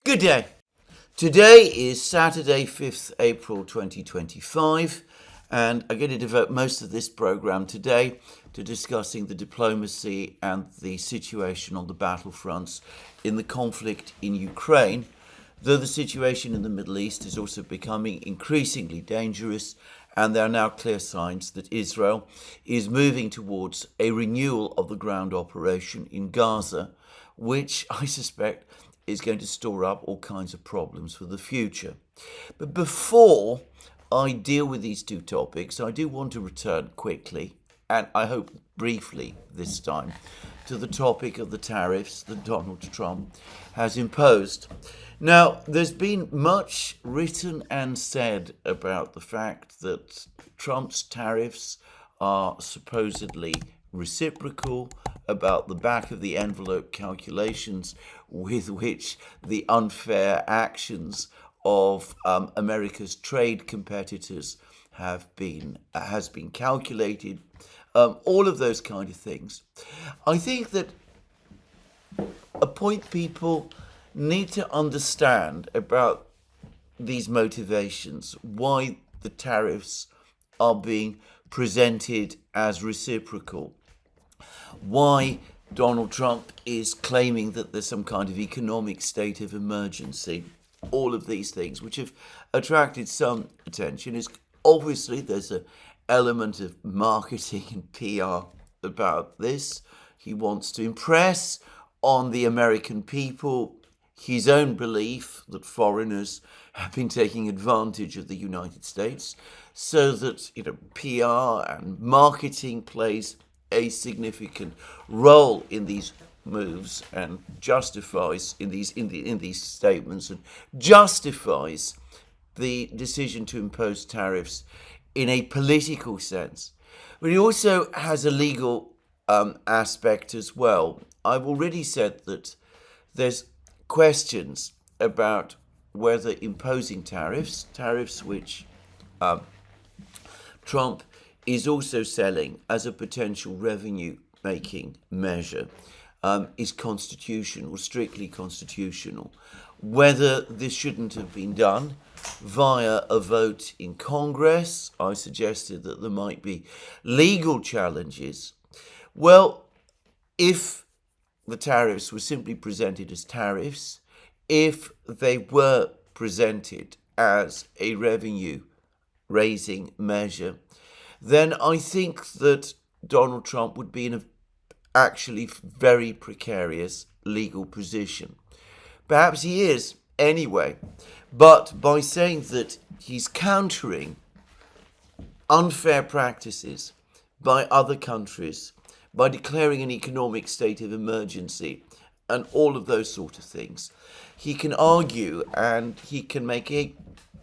Good day. Today is Saturday, 5th April 2025, and I'm going to devote most of this program today to discussing the diplomacy and the situation on the battlefronts in the conflict in Ukraine, though the situation in the Middle East is also becoming increasingly dangerous, and there are now clear signs that Israel is moving towards a renewal of the ground operation in Gaza, which I suspect is going to store up all kinds of problems for the future. But before I deal with these two topics, I do want to return quickly, and I hope briefly this time, to the topic of the tariffs that Donald Trump has imposed. Now, there's been much written and said about the fact that Trump's tariffs are supposedly reciprocal, about the back of the envelope calculations with which the unfair actions of America's trade competitors has been calculated, all of those kind of things. I think that a point people need to understand about these motivations, why the tariffs are being presented as reciprocal, why Donald Trump is claiming that there's some kind of economic state of emergency, all of these things which have attracted some attention. Is obviously there's an element of marketing and PR about this. He wants to impress on the American people his own belief that foreigners have been taking advantage of the United States, so that PR and marketing plays a significant role in these moves and justifies in these statements and justifies the decision to impose tariffs in a political sense. But it also has a legal aspect as well. I've already said that there's questions about whether imposing tariffs which Trump is also selling as a potential revenue-making measure, is constitutional, strictly constitutional. Whether this shouldn't have been done via a vote in Congress, I suggested that there might be legal challenges. Well, if the tariffs were simply presented as tariffs, if they were presented as a revenue-raising measure, then I think that Donald Trump would be in a actually very precarious legal position. Perhaps he is anyway, but by saying that he's countering unfair practices by other countries, by declaring an economic state of emergency and all of those sort of things, he can argue and he can make a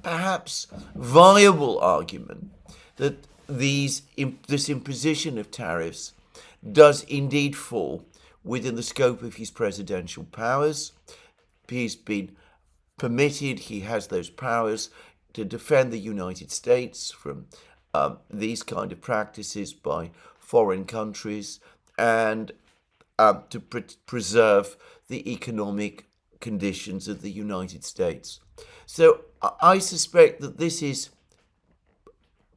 perhaps viable argument that this imposition of tariffs does indeed fall within the scope of his presidential powers. He's been permitted, he has those powers to defend the United States from these kind of practices by foreign countries and to preserve the economic conditions of the United States. So I suspect that this is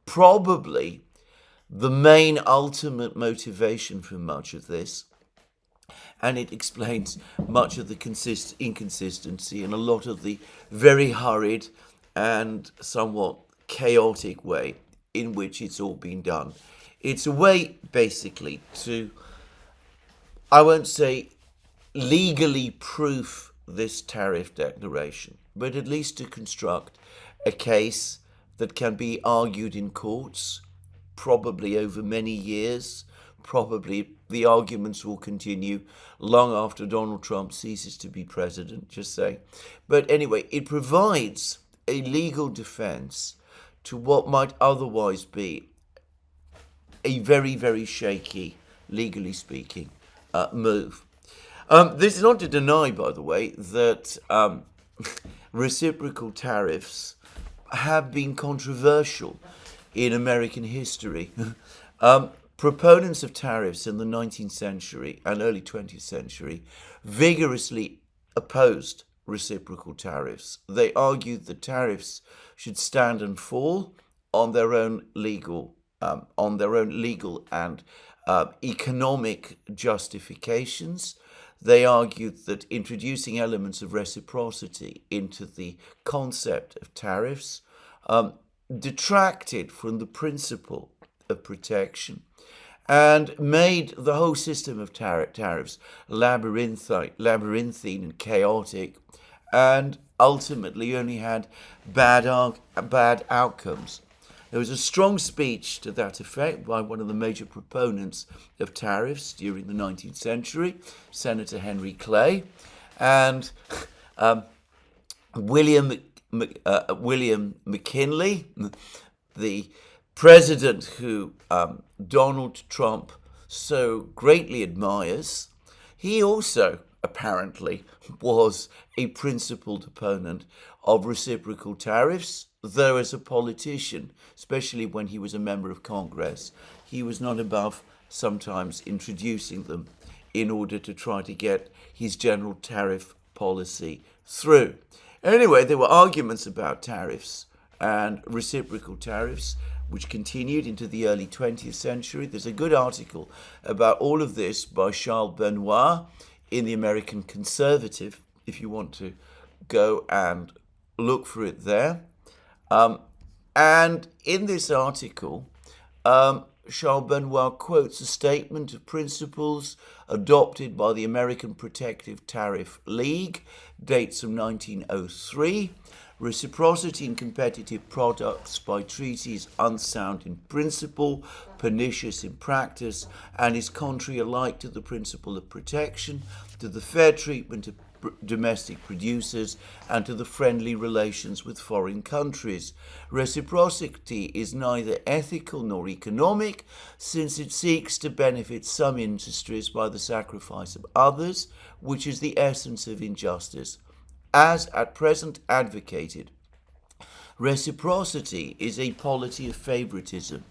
probably the main ultimate motivation for much of this, and it explains much of the inconsistency and a lot of the very hurried and somewhat chaotic way in which it's all been done. It's a way basically to, I won't say legally proof this tariff declaration, but at least to construct a case that can be argued in courts, probably over many years. Probably the arguments will continue long after Donald Trump ceases to be president, just say. But anyway, it provides a legal defense to what might otherwise be a very, very shaky, legally speaking, move. This is not to deny, by the way, that reciprocal tariffs have been controversial in American history. Proponents of tariffs in the 19th century and early 20th century vigorously opposed reciprocal tariffs. They argued that tariffs should stand and fall on their own legal and economic justifications. They argued that introducing elements of reciprocity into the concept of tariffs detracted from the principle of protection and made the whole system of tariffs labyrinthine and chaotic, and ultimately only had bad outcomes. There was a strong speech to that effect by one of the major proponents of tariffs during the 19th century, Senator Henry Clay, and William McKinley, the president who Donald Trump so greatly admires. He also apparently was a principled opponent of reciprocal tariffs, though as a politician, especially when he was a member of Congress, he was not above sometimes introducing them in order to try to get his general tariff policy through. Anyway, there were arguments about tariffs and reciprocal tariffs, which continued into the early 20th century. There's a good article about all of this by Charles Benoit in the American Conservative, if you want to go and look for it there. And in this article, Charles Benoit quotes a statement of principles adopted by the American Protective Tariff League, dates from 1903. Reciprocity in competitive products by treaties unsound in principle, pernicious in practice, and is contrary alike to the principle of protection, to the fair treatment of domestic producers, and to the friendly relations with foreign countries. Reciprocity is neither ethical nor economic, since it seeks to benefit some industries by the sacrifice of others, which is the essence of injustice. As at present advocated, reciprocity is a polity of favoritism.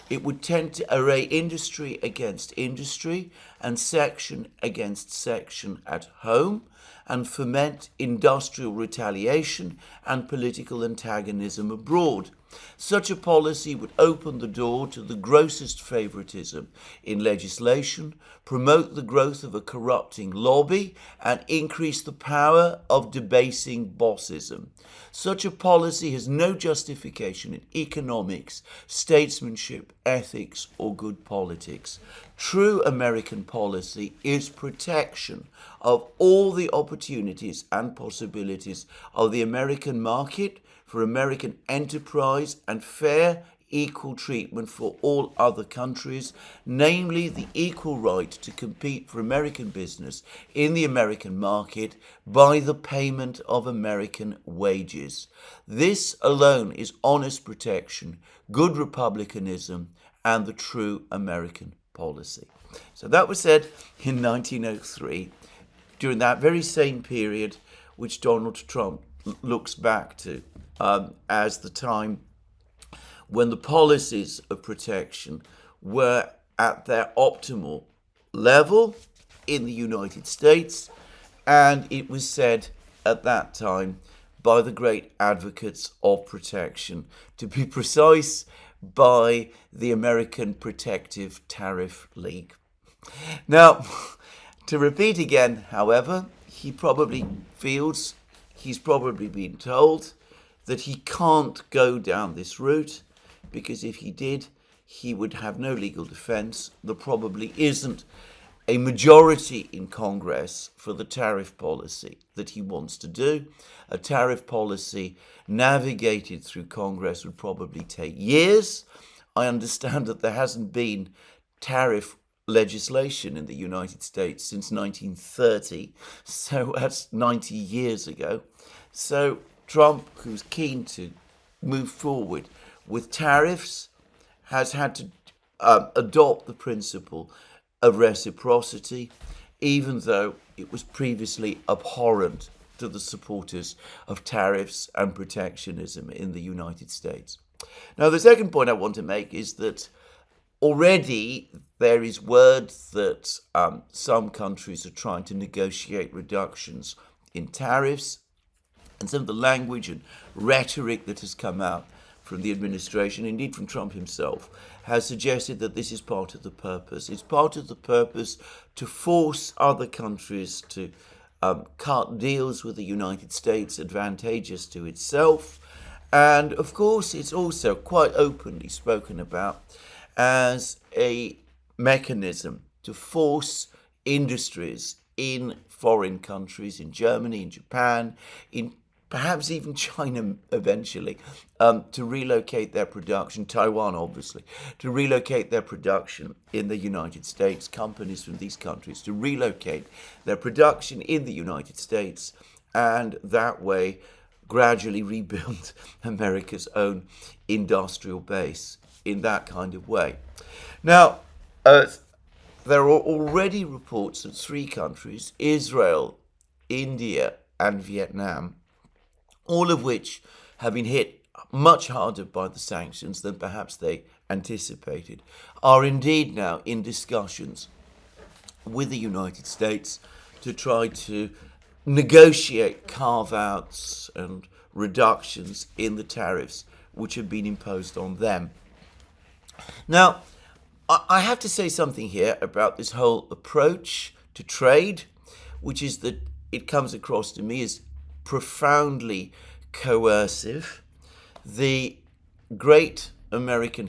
It would tend to array industry against industry and section against section at home, and foment industrial retaliation and political antagonism abroad. Such a policy would open the door to the grossest favoritism in legislation, promote the growth of a corrupting lobby, and increase the power of debasing bossism. Such a policy has no justification in economics, statesmanship, ethics, or good politics. True American policy is protection of all the opportunities and possibilities of the American market for American enterprise and fair, equal treatment for all other countries, namely the equal right to compete for American business in the American market by the payment of American wages. This alone is honest protection, good republicanism, and the true American policy. So that was said in 1903, during that very same period which Donald Trump looks back to as the time when the policies of protection were at their optimal level in the United States, and it was said at that time by the great advocates of protection, to be precise, by the American Protective Tariff League. Now, to repeat again, however, he probably feels, he's probably been told that he can't go down this route, because if he did, he would have no legal defense. There probably isn't a majority in Congress for the tariff policy that he wants to do. A tariff policy navigated through Congress would probably take years. I understand that there hasn't been tariff legislation in the United States since 1930, so that's 90 years ago. So Trump, who's keen to move forward with tariffs, has had to adopt the principle of reciprocity, even though it was previously abhorrent to the supporters of tariffs and protectionism in the United States. Now, the second point I want to make is that already there is word that some countries are trying to negotiate reductions in tariffs, And some of the language and rhetoric that has come out from the administration, indeed from Trump himself, has suggested that this is part of the purpose. It's part of the purpose to force other countries to cut deals with the United States advantageous to itself. And of course, it's also quite openly spoken about as a mechanism to force industries in foreign countries, in Germany, in Japan, in perhaps even China eventually, to relocate their production, Taiwan obviously, to relocate their production in the United States, companies from these countries to relocate their production in the United States, and that way gradually rebuild America's own industrial base in that kind of way. Now, there are already reports that 3 countries, Israel, India, and Vietnam, all of which have been hit much harder by the sanctions than perhaps they anticipated, are indeed now in discussions with the United States to try to negotiate carve-outs and reductions in the tariffs which have been imposed on them. Now, I have to say something here about this whole approach to trade, which is that it comes across to me as profoundly coercive. The great American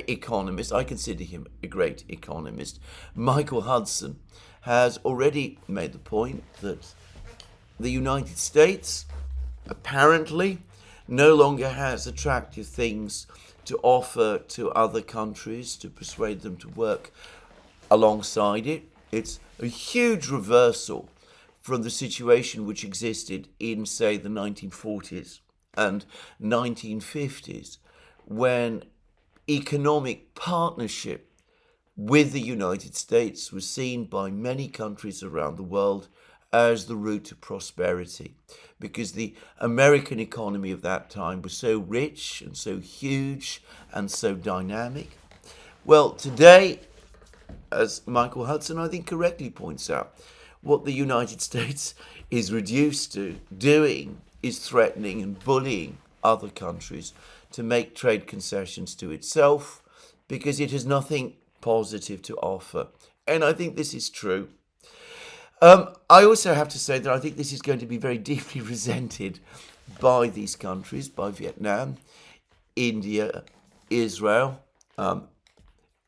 economist, I consider him a great economist, Michael Hudson, has already made the point that the United States apparently no longer has attractive things to offer to other countries to persuade them to work alongside it. It's a huge reversal from the situation which existed in, say, the 1940s and 1950s, when economic partnership with the United States was seen by many countries around the world as the route to prosperity, because the American economy of that time was so rich and so huge and so dynamic. Well, today, as Michael Hudson, I think, correctly points out, what the United States is reduced to doing is threatening and bullying other countries to make trade concessions to itself, because it has nothing positive to offer. And I think this is true. I also have to say that I think this is going to be very deeply resented by these countries, by Vietnam, India, Israel.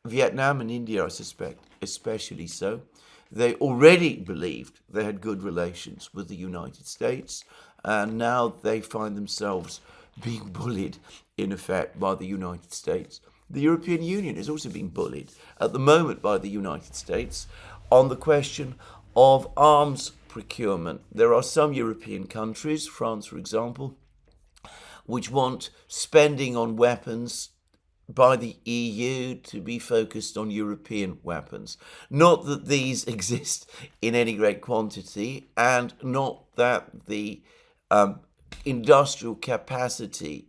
Vietnam and India, I suspect, especially so. They already believed they had good relations with the United States, and now they find themselves being bullied, in effect, by the United States. The European Union is also being bullied at the moment by the United States on the question of arms procurement. There are some European countries, France for example, which want spending on weapons by the EU to be focused on European weapons. Not that these exist in any great quantity, and not that the industrial capacity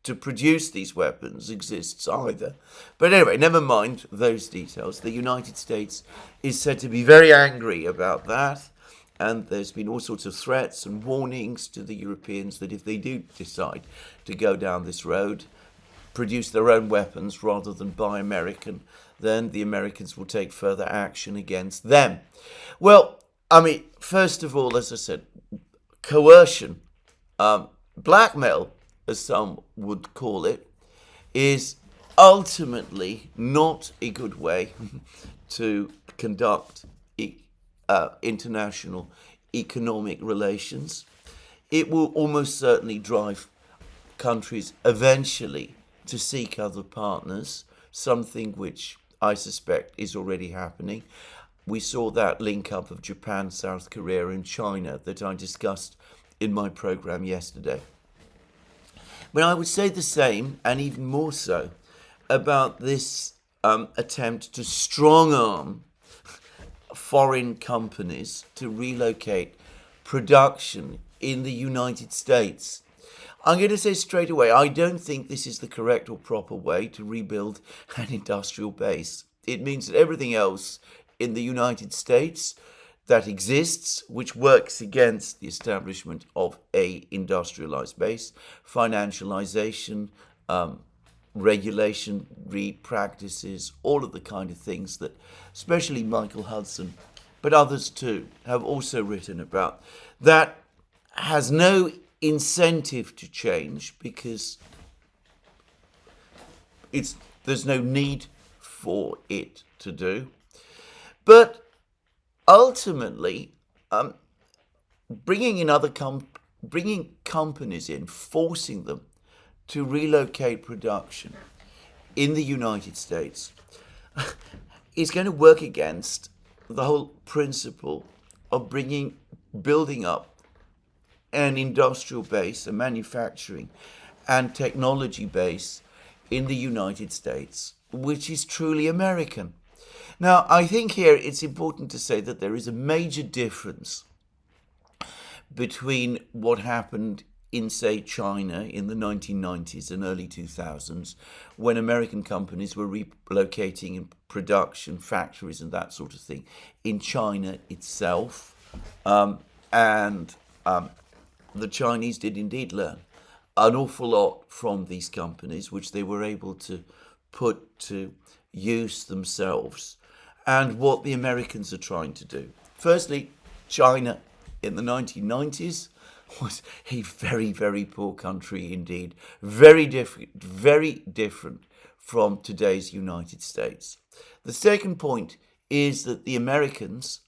to produce these weapons exists either. But anyway, never mind those details. The United States is said to be very angry about that, and there's been all sorts of threats and warnings to the Europeans that if they do decide to go down this road, produce their own weapons rather than buy American, then the Americans will take further action against them. Well, I mean, first of all, as I said, coercion, blackmail, as some would call it, is ultimately not a good way to conduct international economic relations. It will almost certainly drive countries eventually to seek other partners, something which I suspect is already happening. We saw that link up of Japan, South Korea, and China that I discussed in my program yesterday. But I would say the same, and even more so, about this attempt to strong-arm foreign companies to relocate production in the United States. I'm going to say straight away, I don't think this is the correct or proper way to rebuild an industrial base. It means that everything else in the United States that exists, which works against the establishment of a industrialized base, financialization, regulatory practices, all of the kind of things that especially Michael Hudson, but others too, have also written about, that has no incentive to change because there's no need for it to do. But ultimately, bringing companies in, forcing them to relocate production in the United States is going to work against the whole principle of building up an industrial base, a manufacturing and technology base in the United States, which is truly American. Now, I think here it's important to say that there is a major difference between what happened in, say, China in the 1990s and early 2000s, when American companies were relocating production, factories and that sort of thing in China itself. And the Chinese did indeed learn an awful lot from these companies, which they were able to put to use themselves, and what the Americans are trying to do. Firstly, China in the 1990s was a very, very poor country indeed. Very different from today's United States. The second point is that the Americans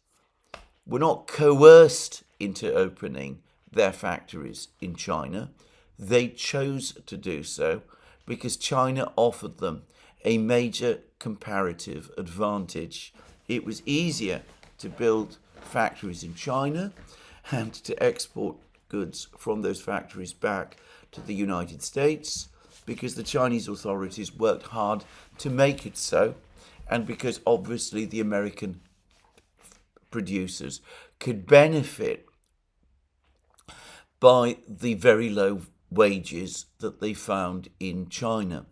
were not coerced into opening their factories in China. They chose to do so because China offered them a major comparative advantage. It was easier to build factories in China and to export goods from those factories back to the United States because the Chinese authorities worked hard to make it so, and because obviously the American producers could benefit by the very low wages that they found in China.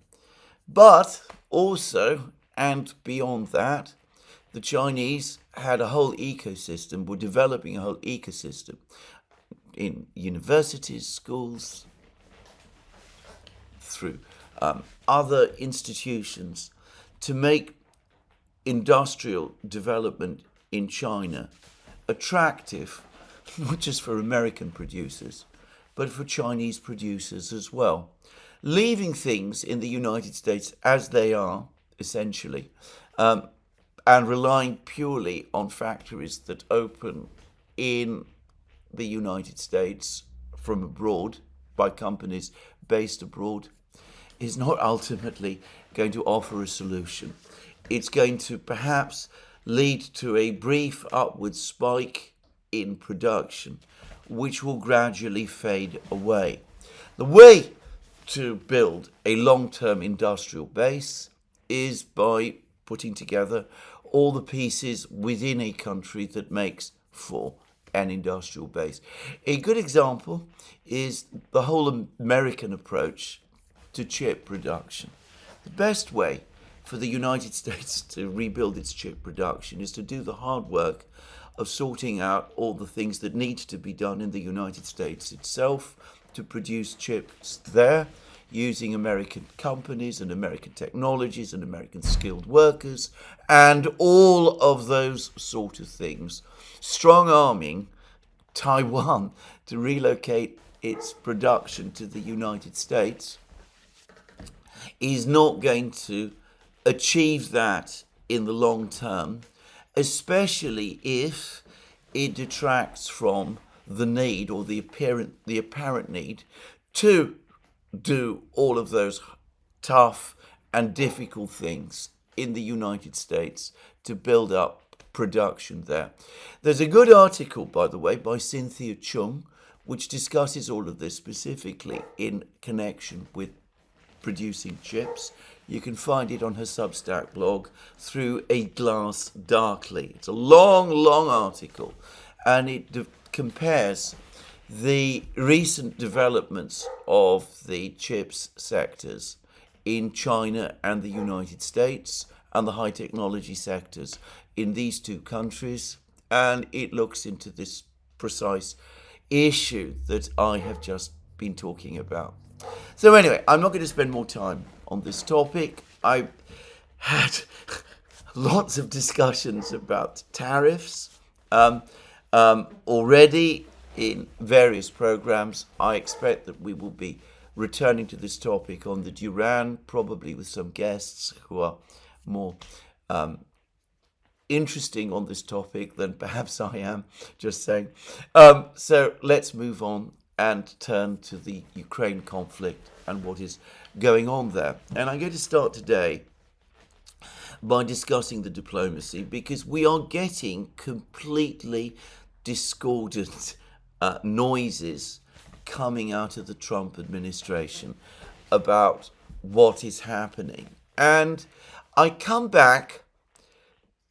But also, and beyond that, the Chinese had a whole ecosystem, were developing a whole ecosystem in universities, schools, through other institutions to make industrial development in China attractive, not just for American producers, but for Chinese producers as well, leaving things in the United States as they are, essentially, and relying purely on factories that open in the United States from abroad by companies based abroad, is not ultimately going to offer a solution. It's going to perhaps lead to a brief upward spike in production, which will gradually fade away. The way to build a long-term industrial base is by putting together all the pieces within a country that makes for an industrial base. A good example is the whole American approach to chip production. The best way for the United States to rebuild its chip production is to do the hard work of sorting out all the things that need to be done in the United States itself to produce chips there, using American companies and American technologies and American skilled workers and all of those sort of things, strong-arming Taiwan to relocate its production to the United States is not going to achieve that in the long term, especially if it detracts from the need or the apparent need to do all of those tough and difficult things in the United States to build up production there. There's a good article, by the way, by Cynthia Chung, which discusses all of this specifically in connection with producing chips. You can find it on her Substack blog, Through a Glass Darkly. It's a long, long article, and it compares the recent developments of the chips sectors in China and the United States and the high technology sectors in these two countries and it looks into this precise issue that I have just been talking about. So anyway, I'm not going to spend more time on this topic. I had lots of discussions about tariffs already in various programs. I expect that we will be returning to this topic on the Duran, probably with some guests who are more interesting on this topic than perhaps I am, just saying. So let's move on and turn to the Ukraine conflict and what is going on there. And I'm going to start today by discussing the diplomacy, because we are getting completely discordant noises coming out of the Trump administration about what is happening. And I come back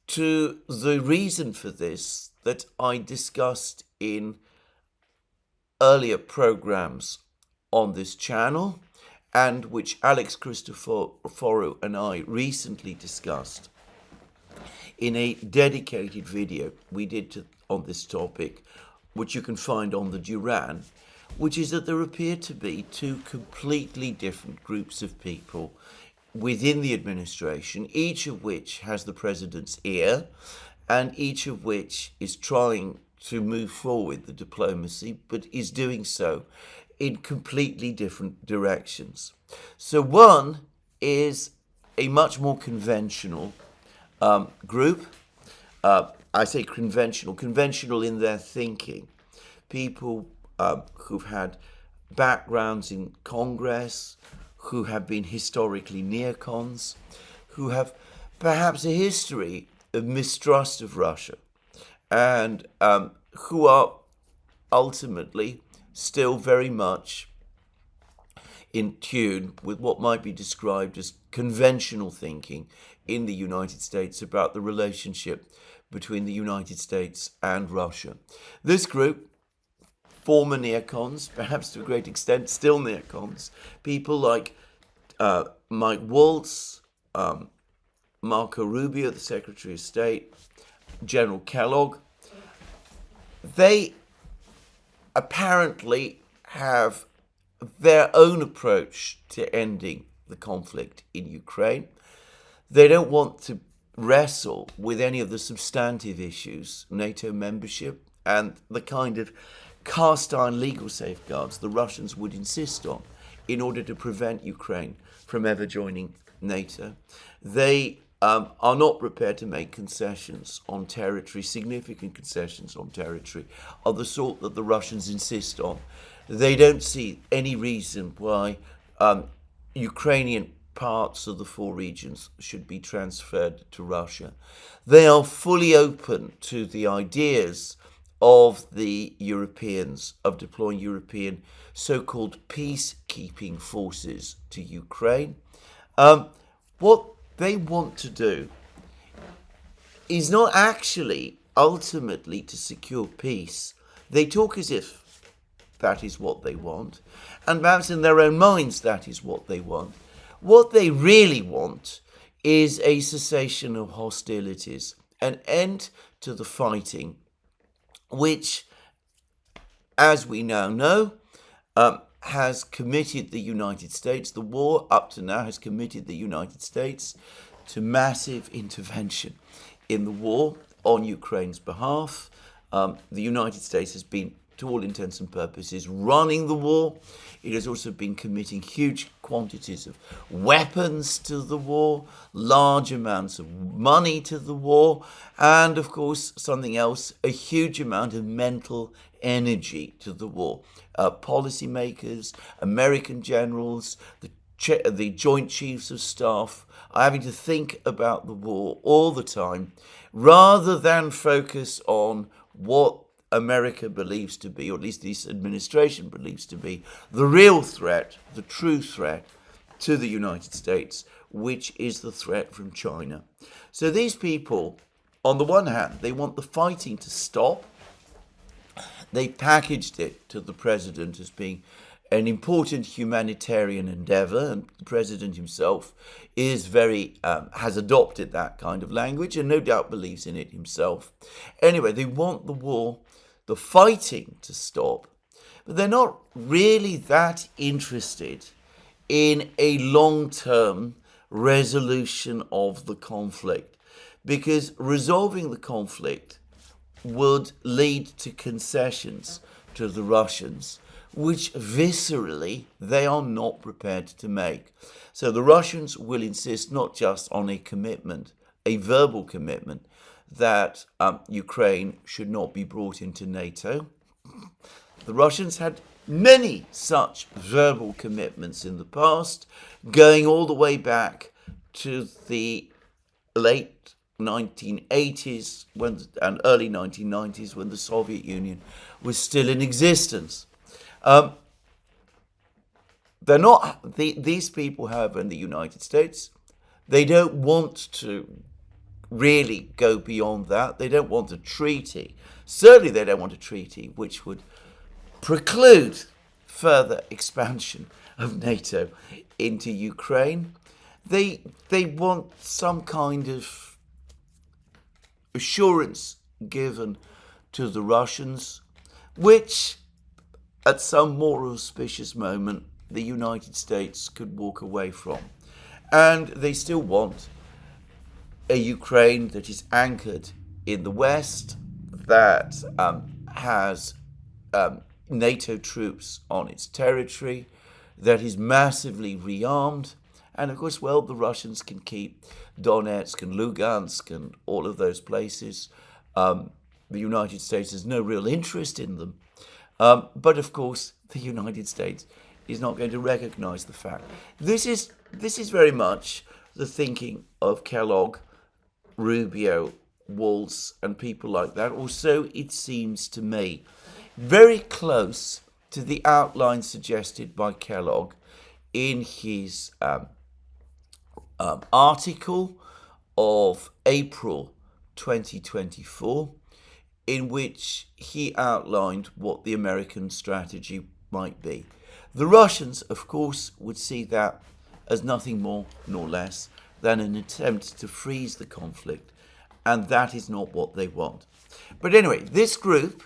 to the reason for this that I discussed in earlier programs on this channel, and which Alex Christoforou and I recently discussed in a dedicated video we did on this topic, which you can find on the Duran, which is that there appear to be two completely different groups of people within the administration, each of which has the president's ear, and each of which is trying to move forward the diplomacy, but is doing so in completely different directions. So one is a much more conventional group. I say conventional in their thinking. People who've had backgrounds in Congress, who have been historically neocons, who have perhaps a history of mistrust of Russia, and who are ultimately still very much in tune with what might be described as conventional thinking in the United States about the relationship between the United States and Russia. This group, former neocons, perhaps to a great extent still neocons, people like Mike Waltz, Marco Rubio, the Secretary of State, General Kellogg, they apparently have their own approach to ending the conflict in Ukraine. They don't want to wrestle with any of the substantive issues, NATO membership, and the kind of cast iron legal safeguards the Russians would insist on in order to prevent Ukraine from ever joining NATO. They are not prepared to make concessions on territory, significant concessions on territory, of the sort that the Russians insist on. They don't see any reason why Ukrainian parts of the four regions should be transferred to Russia. They are fully open to the ideas of the Europeans of deploying European so-called peacekeeping forces to Ukraine. What they want to do is not actually ultimately to secure peace. They talk as if that is what they want, and perhaps in their own minds that is what they want. What they really want is a cessation of hostilities, an end to the fighting, which, as we now know, has committed the United States, the war up to now has committed the United States to massive intervention in the war on Ukraine's behalf. The United States has been, to all intents and purposes, running the war. It has also been committing huge quantities of weapons to the war, large amounts of money to the war, and of course, something else, a huge amount of mental energy to the war. Policymakers, American generals, the Joint Chiefs of Staff are having to think about the war all the time, rather than focus on what America believes to be, or at least this administration believes to be, the real threat, the true threat to the United States, which is the threat from China. So these people, on the one hand, they want the fighting to stop. They packaged it to the president as being an important humanitarian endeavor, and the president himself is has adopted that kind of language and no doubt believes in it himself. Anyway, they want the war, the fighting, to stop, but they're not really that interested in a long-term resolution of the conflict, because resolving the conflict would lead to concessions to the Russians, which viscerally they are not prepared to make. So the Russians will insist not just on a commitment, a verbal commitment, that Ukraine should not be brought into NATO. The Russians had many such verbal commitments in the past, going all the way back to the late 1980s and early 1990s, when the Soviet Union was still in existence. They're not these people, however, in the United States, they don't want to really go beyond that. They don't want a treaty. Certainly they don't want a treaty which would preclude further expansion of NATO into Ukraine. They want some kind of assurance given to the Russians, which at some more auspicious moment the United States could walk away from. And they still want a Ukraine that is anchored in the West, that has NATO troops on its territory, that is massively rearmed. And of course, well, the Russians can keep Donetsk and Lugansk and all of those places. The United States has no real interest in them. But of course, the United States is not going to recognize the fact. This is very much the thinking of Kellogg, Rubio, Waltz, and people like that. Or so it seems to me. Very close to the outline suggested by Kellogg in his article of April 2024, in which he outlined what the American strategy might be. The Russians, of course, would see that as nothing more nor less than an attempt to freeze the conflict, and that is not what they want. But anyway, this group,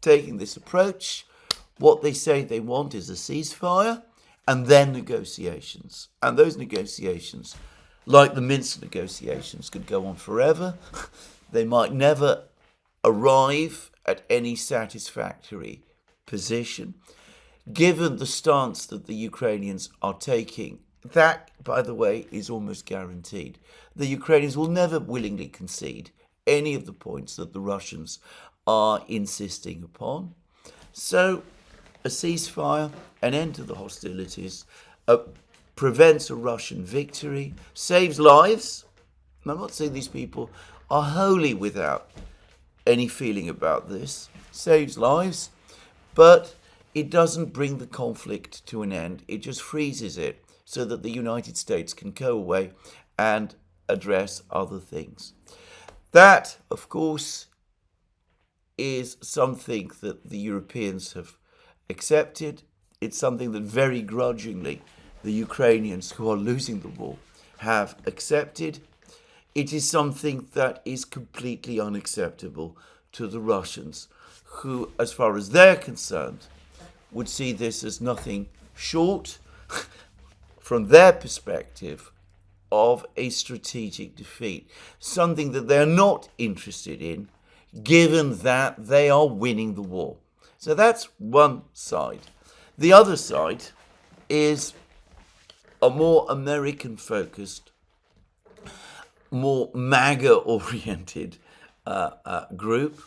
taking this approach, what they say they want is a ceasefire and then negotiations. And those negotiations, like the Minsk negotiations, could go on forever. They might never arrive at any satisfactory position. Given the stance that the Ukrainians are taking, that, by the way, is almost guaranteed. The Ukrainians will never willingly concede any of the points that the Russians are insisting upon. So a ceasefire, an end to the hostilities, prevents a Russian victory, saves lives. I'm not saying these people are wholly without any feeling about this. Saves lives, but it doesn't bring the conflict to an end. It just freezes it so that the United States can go away and address other things. That, of course, is something that the Europeans have accepted. It's something that very grudgingly the Ukrainians, who are losing the war, have accepted. It is something that is completely unacceptable to the Russians, who, as far as they're concerned, would see this as nothing short, from their perspective, of a strategic defeat. Something that they're not interested in, given that they are winning the war. So that's one side. The other side is a more American-focused, more MAGA-oriented group.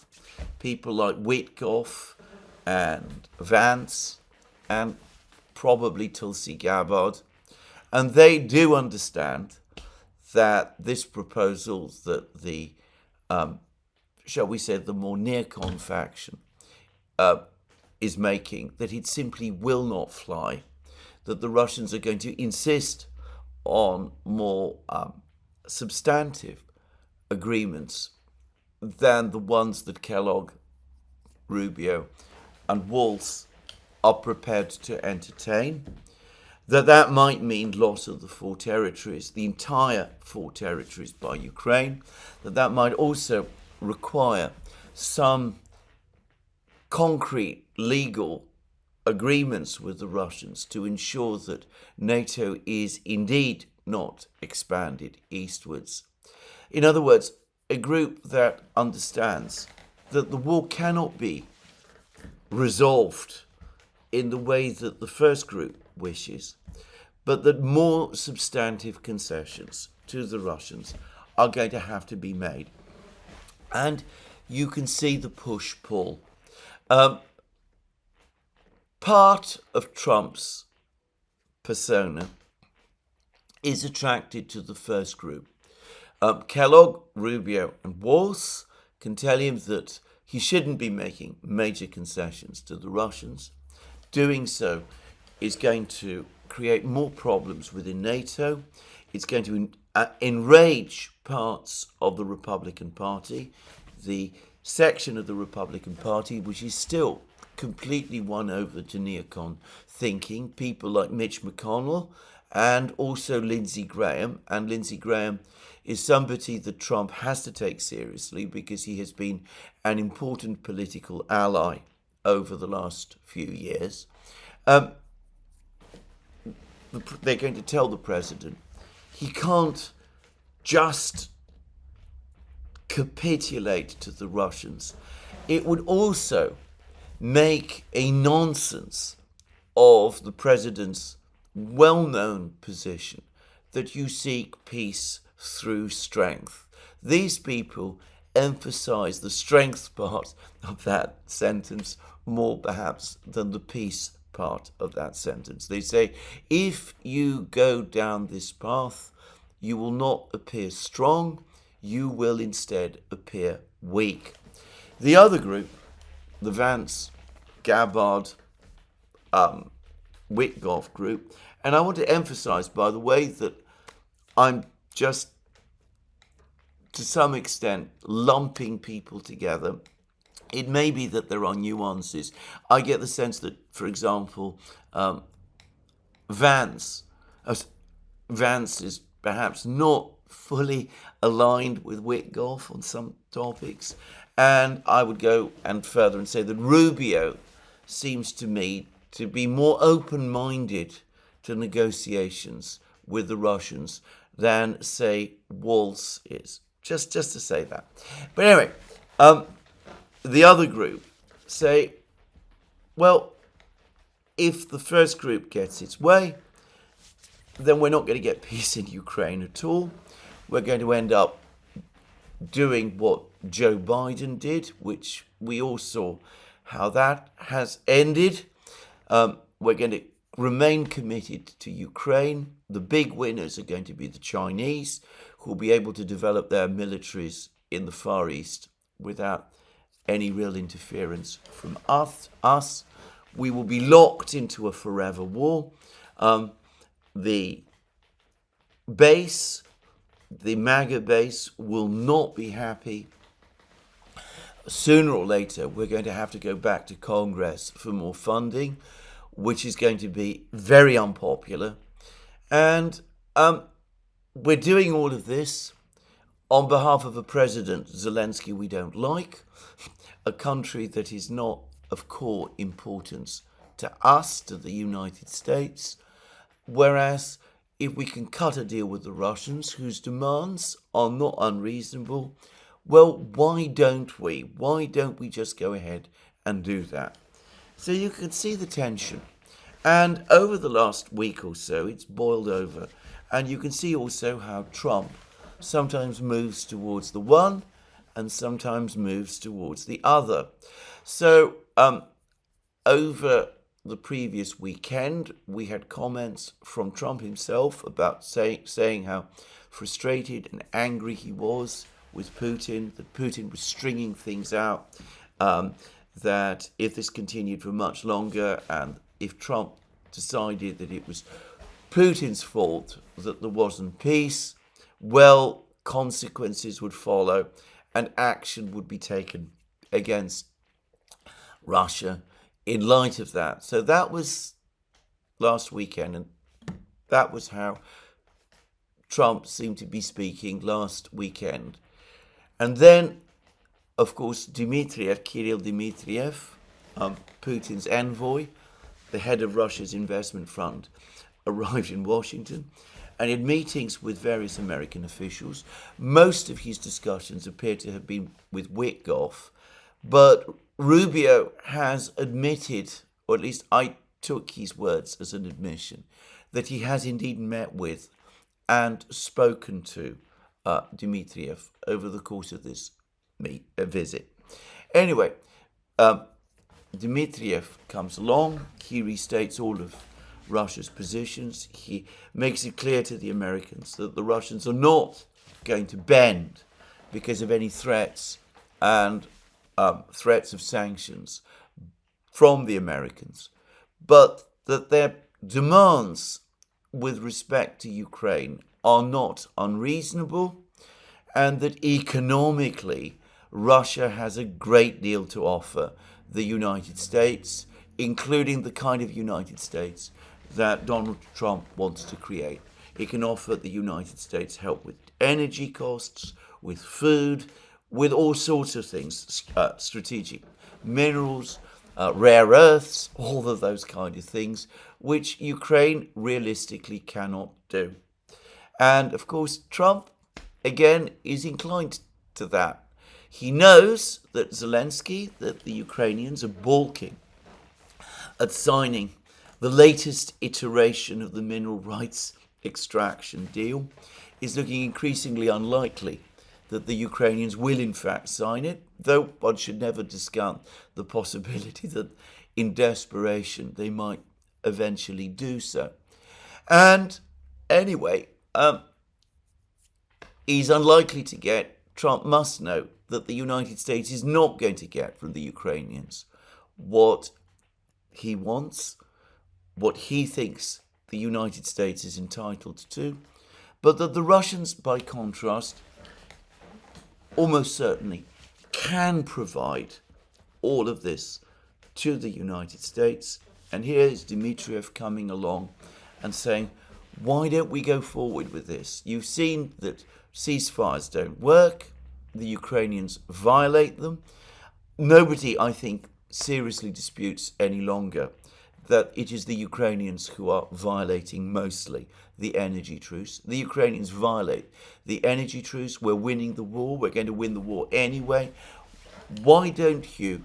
People like Witkoff and Vance and probably Tulsi Gabbard. And they do understand that this proposal that the, shall we say, the more neocon faction is making, that it simply will not fly, that the Russians are going to insist on more substantive agreements than the ones that Kellogg, Rubio, and Waltz are prepared to entertain, that might mean loss of the 4 territories, the entire 4 territories by Ukraine, that might also require some concrete legal agreements with the Russians to ensure that NATO is indeed not expanded eastwards. In other words, a group that understands that the war cannot be resolved in the way that the first group wishes, but that more substantive concessions to the Russians are going to have to be made. And you can see the push-pull. Part of Trump's persona is attracted to the first group. Kellogg, Rubio, and Walz can tell him that he shouldn't be making major concessions to the Russians. Doing so is going to create more problems within NATO. It's going to enrage parts of the Republican Party, the section of the Republican Party which is still completely won over to neocon thinking, people like Mitch McConnell and also Lindsey Graham. And Lindsey Graham is somebody that Trump has to take seriously because he has been an important political ally over the last few years. They're going to tell the president he can't just capitulate to the Russians. It would also make a nonsense of the president's well-known position that you seek peace through strength. These people emphasize the strength part of that sentence more perhaps than the peace part of that sentence. They say, if you go down this path, you will not appear strong, you will instead appear weak. The other group, the Vance, Gabbard, Witkoff group, and I want to emphasize, by the way, that I'm just, to some extent, lumping people together. It may be that there are nuances. I get the sense that, for example, Vance is perhaps not fully aligned with Witkoff on some topics. And I would go and further and say that Rubio seems to me to be more open-minded to negotiations with the Russians than, say, Walz is. Just to say that. But anyway, the other group say, well, if the first group gets its way, then we're not going to get peace in Ukraine at all. We're going to end up doing what Joe Biden did, which we all saw how that has ended. We're going to remain committed to Ukraine. The big winners are going to be the Chinese, who will be able to develop their militaries in the Far East without any real interference from us. We will be locked into a forever war. The base, the MAGA base, will not be happy. Sooner or later, we're going to have to go back to Congress for more funding, which is going to be very unpopular. And we're doing all of this on behalf of a president, Zelensky, we don't like, a country that is not of core importance to us, to the United States. Whereas if we can cut a deal with the Russians, whose demands are not unreasonable, well, why don't we? Why don't we just go ahead and do that? So you can see the tension. And over the last week or so, it's boiled over. And you can see also how Trump sometimes moves towards the one and sometimes moves towards the other. So over the previous weekend, we had comments from Trump himself about saying how frustrated and angry he was with Putin, that Putin was stringing things out, that if this continued for much longer and if Trump decided that it was Putin's fault that there wasn't peace, well, consequences would follow and action would be taken against Russia in light of that. So that was last weekend, and that was how Trump seemed to be speaking last weekend. And then, of course, Kirill Dmitriev, Putin's envoy, the head of Russia's investment fund, arrived in Washington and had meetings with various American officials. Most of his discussions appear to have been with Witkoff, but Rubio has admitted, or at least I took his words as an admission, that he has indeed met with and spoken to Dmitriev over the course of this visit. Anyway, Dmitriev comes along, he restates all of Russia's positions, he makes it clear to the Americans that the Russians are not going to bend because of any threats and threats of sanctions from the Americans, but that their demands with respect to Ukraine are not unreasonable, and that economically Russia has a great deal to offer the United States, including the kind of United States that Donald Trump wants to create. It can offer the United States help with energy costs, with food, with all sorts of things, strategic minerals, rare earths, all of those kind of things, which Ukraine realistically cannot do. And of course, Trump, again, is inclined to that. He knows that Zelensky, that the Ukrainians are balking at signing the latest iteration of the mineral rights extraction deal. Is looking increasingly unlikely that the Ukrainians will in fact sign it, though one should never discount the possibility that in desperation they might eventually do so. And anyway, he's unlikely to get, Trump must know that the United States is not going to get from the Ukrainians what he wants, what he thinks the United States is entitled to, but that the Russians, by contrast, almost certainly can provide all of this to the United States. And here is Dmitriev coming along and saying, why don't we go forward with this? You've seen that ceasefires don't work. The Ukrainians violate them. Nobody, I think, seriously disputes any longer that it is the Ukrainians who are violating mostly the energy truce. The Ukrainians violate the energy truce. We're winning the war. We're going to win the war anyway. Why don't you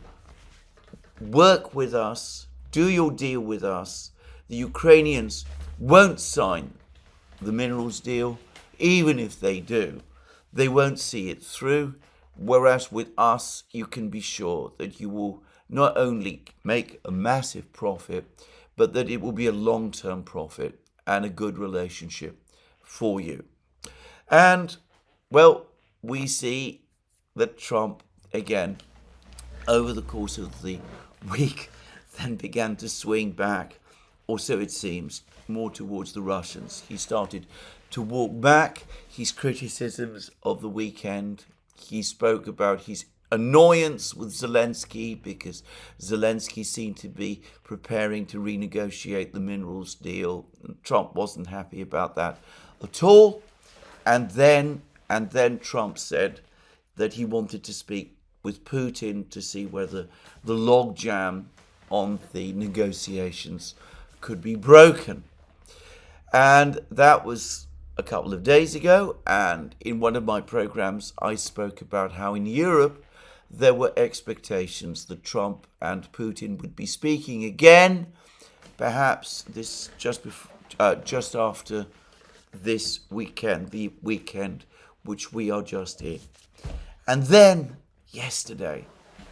work with us, do your deal with us? The Ukrainians won't sign the minerals deal. Even if they do, they won't see it through. Whereas with us, you can be sure that you will not only make a massive profit, but that it will be a long-term profit and a good relationship for you. And, well, we see that Trump, again, over the course of the week, then began to swing back, or so it seems, more towards the Russians. He started to walk back his criticisms of the weekend. He spoke about his annoyance with Zelensky because Zelensky seemed to be preparing to renegotiate the minerals deal. Trump wasn't happy about that at all. And then Trump said that he wanted to speak with Putin to see whether the logjam on the negotiations could be broken. And that was a couple of days ago. And in one of my programs, I spoke about how in Europe, there were expectations that Trump and Putin would be speaking again, perhaps this just after this weekend, the weekend which we are just in. And then yesterday,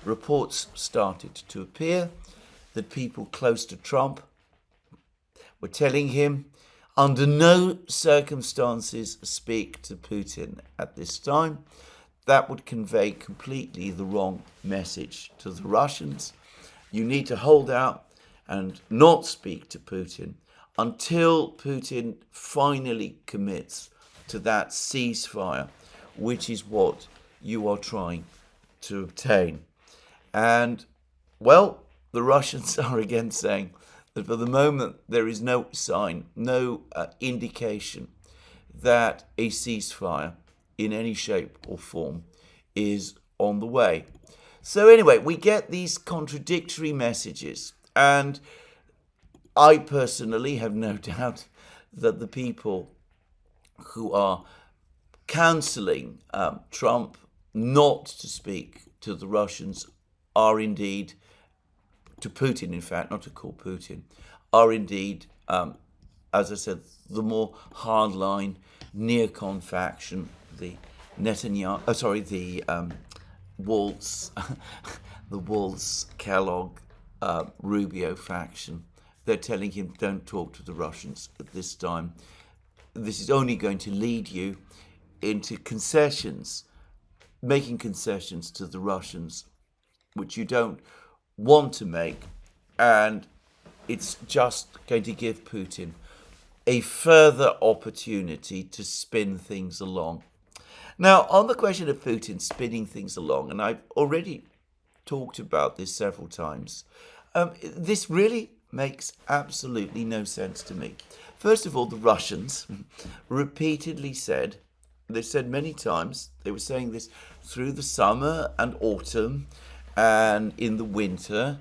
reports started to appear that people close to Trump were telling him, under no circumstances speak to Putin at this time. That would convey completely the wrong message to the Russians. You need to hold out and not speak to Putin until Putin finally commits to that ceasefire, which is what you are trying to obtain. And, well, the Russians are again saying that for the moment there is no sign, no indication that a ceasefire in any shape or form is on the way. So anyway, we get these contradictory messages, and I personally have no doubt that the people who are counselling Trump not to speak to the Russians are indeed, to Putin in fact, not to call Putin, are indeed, as I said, the more hardline neocon faction, the Waltz, the Waltz, Kellogg, Rubio faction. They're telling him, don't talk to the Russians at this time. This is only going to lead you into concessions, making concessions to the Russians, which you don't want to make, and it's just going to give Putin a further opportunity to spin things along. Now, on the question of Putin spinning things along, and I've already talked about this several times, this really makes absolutely no sense to me. First of all, the Russians repeatedly said, they said many times, they were saying this through the summer and autumn and in the winter,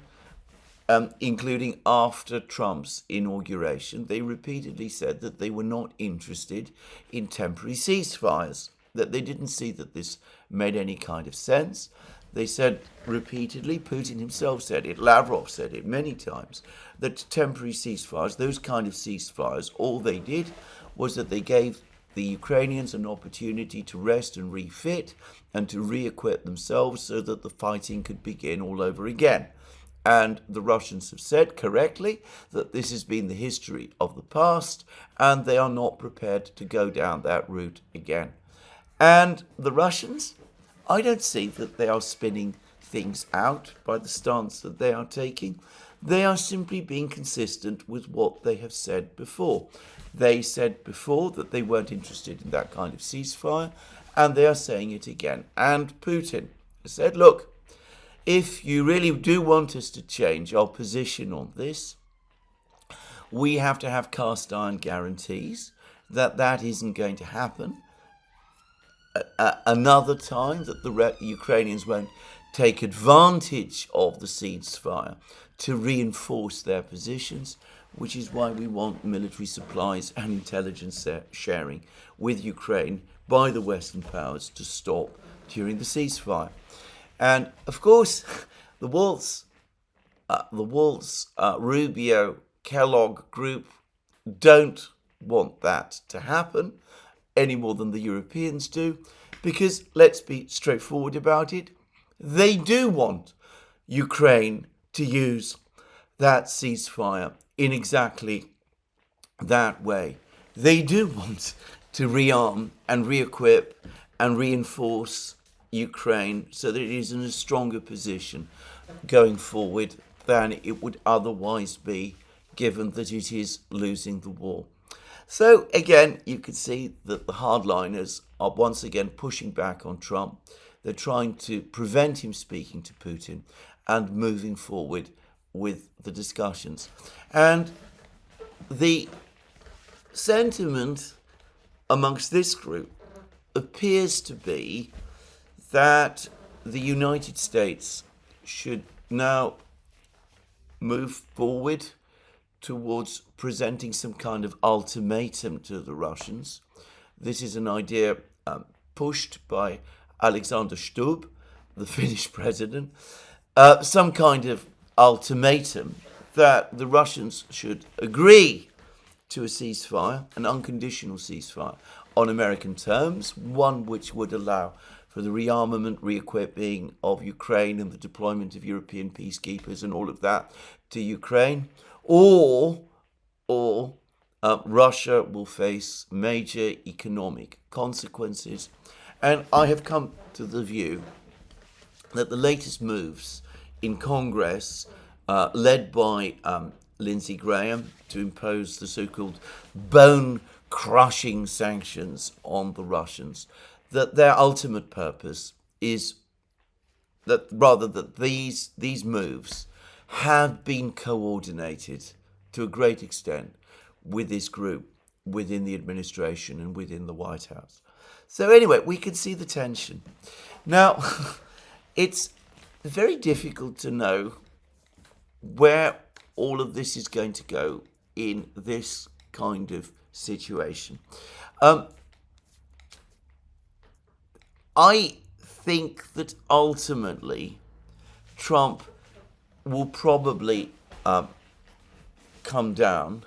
including after Trump's inauguration, they repeatedly said that they were not interested in temporary ceasefires, that they didn't see that this made any kind of sense. They said repeatedly, Putin himself said it, Lavrov said it many times, that temporary ceasefires, those kind of ceasefires, all they did was that they gave the Ukrainians an opportunity to rest and refit and to re-equip themselves so that the fighting could begin all over again. And the Russians have said correctly that this has been the history of the past and they are not prepared to go down that route again. And the Russians, I don't see that they are spinning things out by the stance that they are taking. They are simply being consistent with what they have said before. They said before that they weren't interested in that kind of ceasefire, and they are saying it again. And Putin said, look, if you really do want us to change our position on this, we have to have cast iron guarantees that that isn't going to happen another time, that the Ukrainians won't take advantage of the ceasefire to reinforce their positions, which is why we want military supplies and intelligence sharing with Ukraine by the Western powers to stop during the ceasefire. And of course, the Waltz, Rubio, Kellogg group don't want that to happen any more than the Europeans do, because let's be straightforward about it, they do want Ukraine to use that ceasefire in exactly that way. They do want to rearm and re-equip and reinforce Ukraine so that it is in a stronger position going forward than it would otherwise be, given that it is losing the war. So again, you can see that the hardliners are once again pushing back on Trump. They're trying to prevent him speaking to Putin and moving forward with the discussions. And the sentiment amongst this group appears to be that the United States should now move forward towards presenting some kind of ultimatum to the Russians. This is an idea pushed by Alexander Stubb, the Finnish president, some kind of ultimatum that the Russians should agree to a ceasefire, an unconditional ceasefire, on American terms, one which would allow for the rearmament, re-equipping of Ukraine and the deployment of European peacekeepers and all of that to Ukraine, or Russia will face major economic consequences. And I have come to the view that the latest moves in Congress, led by Lindsey Graham, to impose the so-called bone-crushing sanctions on the Russians, that their ultimate purpose is that these moves have been coordinated to a great extent with this group within the administration and within the White House. So anyway, we can see the tension. Now, it's very difficult to know where all of this is going to go in this kind of situation. I think that ultimately Trump will probably come down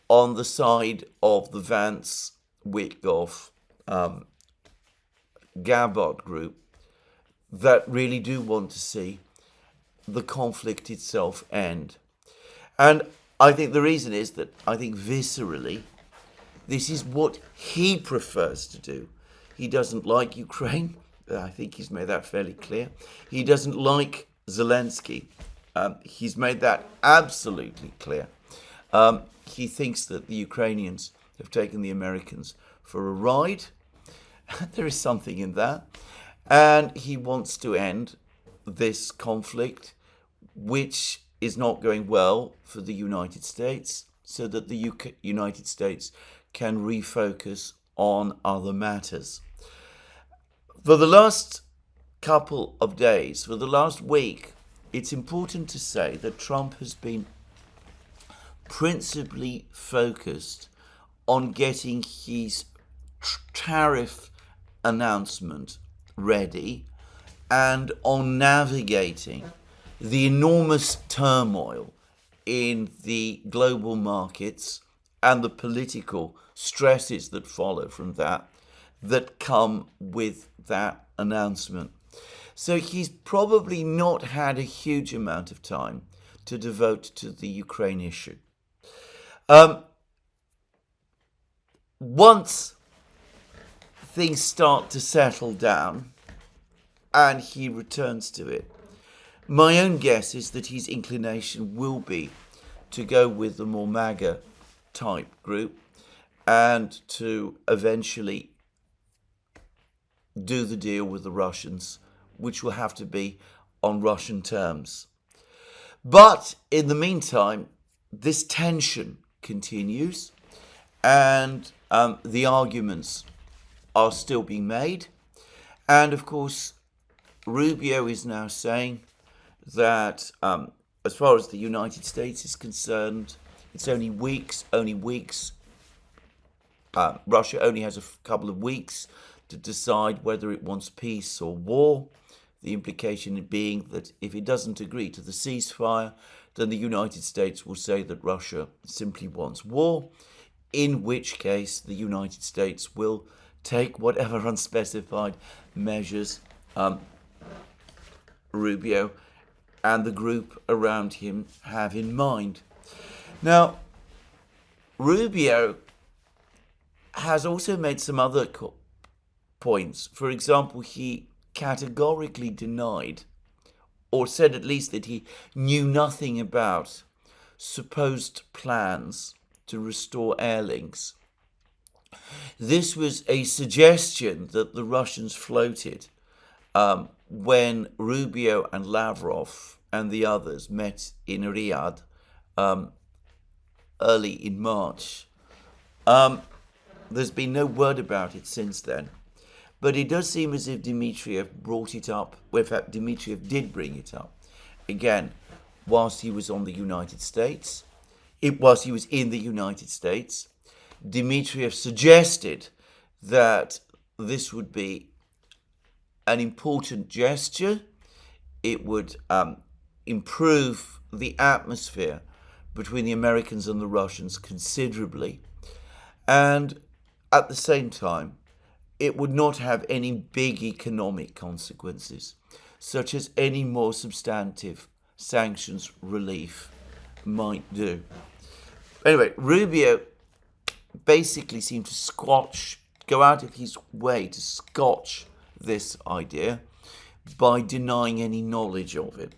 on the side of the Vance, Witkoff, Gabbard group that really do want to see the conflict itself end. And I think the reason is that I think viscerally, this is what he prefers to do. He doesn't like Ukraine. I think he's made that fairly clear. He doesn't like Zelensky. He's made that absolutely clear. He thinks that the Ukrainians have taken the Americans for a ride. There is something in that. And he wants to end this conflict, which is not going well for the United States, so that the United States can refocus on other matters. For the last couple of days, for the last week, it's important to say that Trump has been principally focused on getting his tariff announcement ready and on navigating the enormous turmoil in the global markets and the political stresses that follow from that come with that announcement. So he's probably not had a huge amount of time to devote to the Ukraine issue. Once things start to settle down and he returns to it, my own guess is that his inclination will be to go with the more MAGA type group and to eventually do the deal with the Russians, which will have to be on Russian terms. But in the meantime, this tension continues and the arguments are still being made. And of course, Rubio is now saying that as far as the United States is concerned, it's only weeks. Russia only has a couple of weeks to decide whether it wants peace or war. The implication being that if it doesn't agree to the ceasefire, then the United States will say that Russia simply wants war, in which case the United States will take whatever unspecified measures Rubio and the group around him have in mind. Now, Rubio has also made some other points. For example, he categorically denied, or said at least that he knew nothing about supposed plans to restore air links. This was a suggestion that the Russians floated when Rubio and Lavrov and the others met in Riyadh early in March. There's been no word about it since then. But it does seem as if Dmitriev brought it up. Well, in fact, Dmitriev did bring it up again whilst he was on the United States. Whilst he was in the United States, Dmitriev suggested that this would be an important gesture. It would improve the atmosphere between the Americans and the Russians considerably. And at the same time, it would not have any big economic consequences, such as any more substantive sanctions relief might do. Anyway, Rubio basically seemed to go out of his way to scotch this idea by denying any knowledge of it.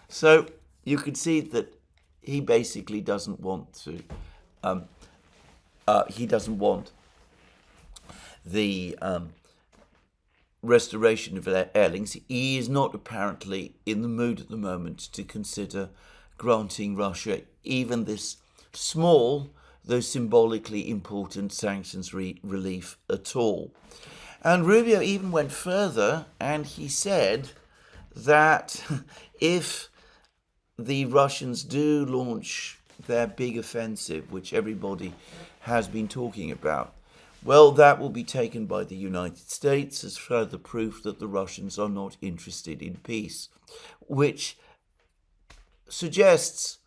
So you could see that he basically doesn't want to, he doesn't want the restoration of air links. He is not apparently in the mood at the moment to consider granting Russia even this small, though symbolically important, sanctions relief at all. And Rubio even went further, and he said that if the Russians do launch their big offensive, which everybody has been talking about, well, that will be taken by the United States as further proof that the Russians are not interested in peace, which suggests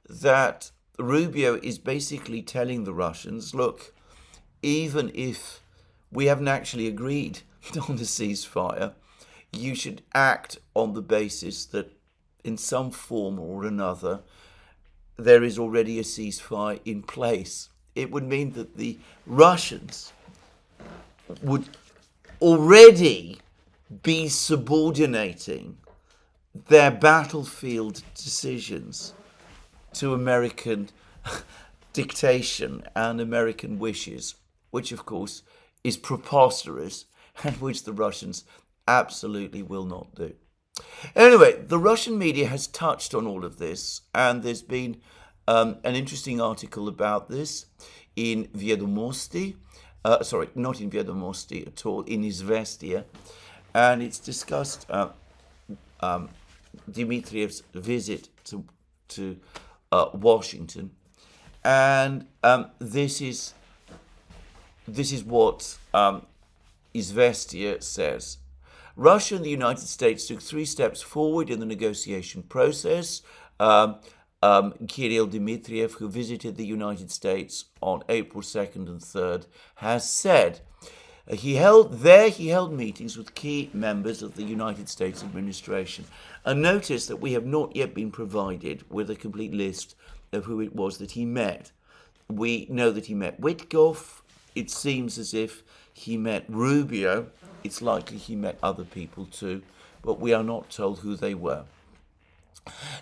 that Rubio is basically telling the Russians, look, even if we haven't actually agreed on a ceasefire, you should act on the basis that in some form or another there is already a ceasefire in place. It would mean that the Russians would already be subordinating their battlefield decisions to American dictation and American wishes, which of course is preposterous and which the Russians absolutely will not do. Anyway, the Russian media has touched on all of this, and there's been an interesting article about this in Viedomosti, not in Viedomosti at all, in Izvestia, and it's discussed Dmitriev's visit to Washington, and this is what Izvestia says. Russia and the United States took 3 steps forward in the negotiation process. Kirill Dmitriev, who visited the United States on April 2nd and 3rd, has said he held meetings with key members of the United States administration. And notice that we have not yet been provided with a complete list of who it was that he met. We know that he met Witkoff. It seems as if he met Rubio. It's likely he met other people too, but we are not told who they were.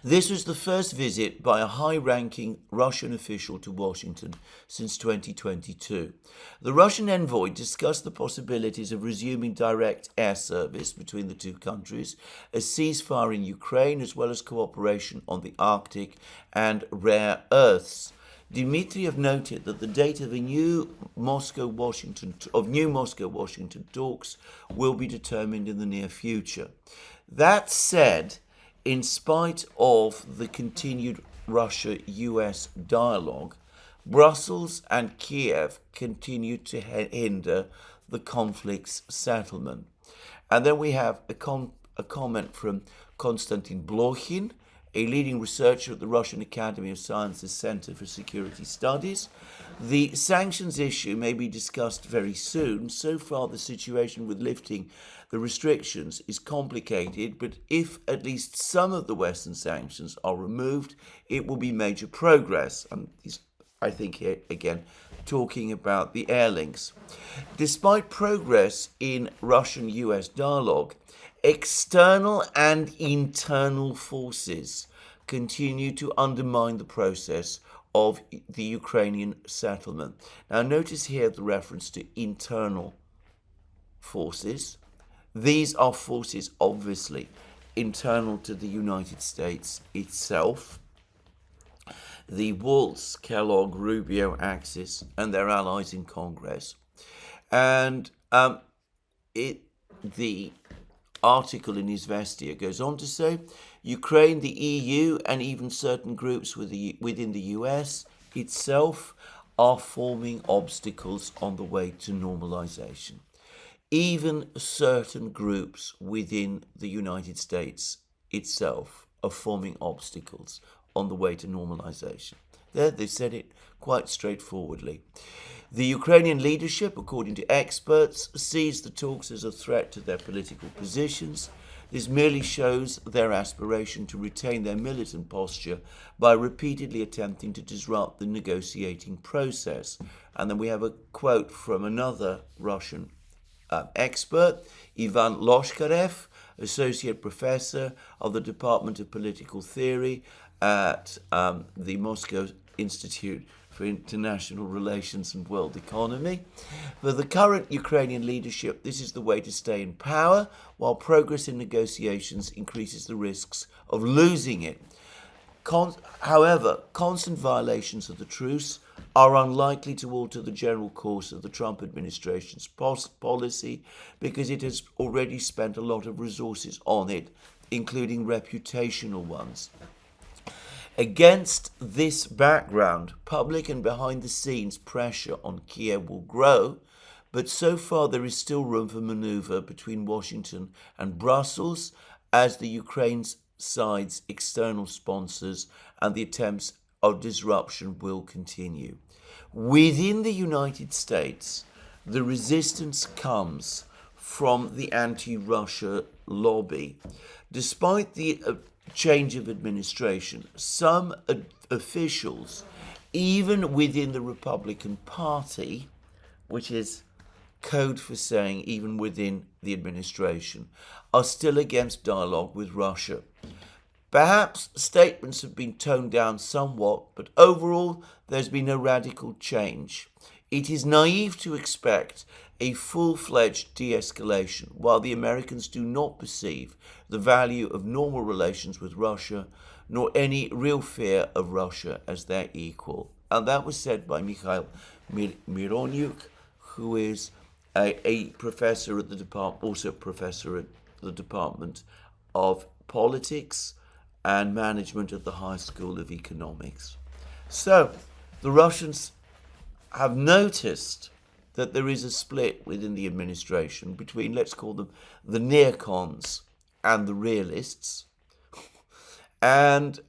This was the first visit by a high-ranking Russian official to Washington since 2022. The Russian envoy discussed the possibilities of resuming direct air service between the two countries, a ceasefire in Ukraine, as well as cooperation on the Arctic and rare earths. Dmitriev noted that the date of new Moscow-Washington talks will be determined in the near future. That said, in spite of the continued Russia-US dialogue, Brussels and Kiev continue to hinder the conflict's settlement. And then we have a comment from Konstantin Blokhin, a leading researcher at the Russian Academy of Sciences Center for Security Studies. The sanctions issue may be discussed very soon. So far, the situation with lifting the restrictions is complicated, but if at least some of the Western sanctions are removed, it will be major progress. And he's, I think, here again talking about the air links. Despite progress in Russian-US dialogue, external and internal forces continue to undermine the process of the Ukrainian settlement. Now, notice here the reference to internal forces. These are forces, obviously, internal to the United States itself. The Waltz, Kellogg, Rubio axis and their allies in Congress. And the article in Izvestia goes on to say, Ukraine, the EU, and even certain groups within the US itself are forming obstacles on the way to normalization. Even certain groups within the United States itself are forming obstacles on the way to normalization. There, they said it quite straightforwardly. The Ukrainian leadership, according to experts, sees the talks as a threat to their political positions. This merely shows their aspiration to retain their militant posture by repeatedly attempting to disrupt the negotiating process. And then we have a quote from another Russian expert, Ivan Loshkarev, associate professor of the Department of Political Theory at the Moscow Institute for International Relations and World Economy. For the current Ukrainian leadership, this is the way to stay in power, while progress in negotiations increases the risks of losing it. However, constant violations of the truce are unlikely to alter the general course of the Trump administration's policy, because it has already spent a lot of resources on it, including reputational ones. Against this background, public and behind-the-scenes pressure on Kiev will grow, but so far there is still room for maneuver between Washington and Brussels as the Ukraine's side's external sponsors and the attempts of disruption will continue. Within the United States, the resistance comes from the anti-Russia lobby. Despite the change of administration, some officials, even within the Republican Party, which is code for saying even within the administration, are still against dialogue with Russia. Perhaps statements have been toned down somewhat, but overall there's been a radical change. It is naive to expect a full-fledged de-escalation, while the Americans do not perceive the value of normal relations with Russia, nor any real fear of Russia as their equal. And that was said by Mikhail Mironyuk, who is a professor at the department, also professor at the Department of Politics and Management at the High School of Economics. So, the Russians have noticed that there is a split within the administration between, let's call them, the neocons and the realists, and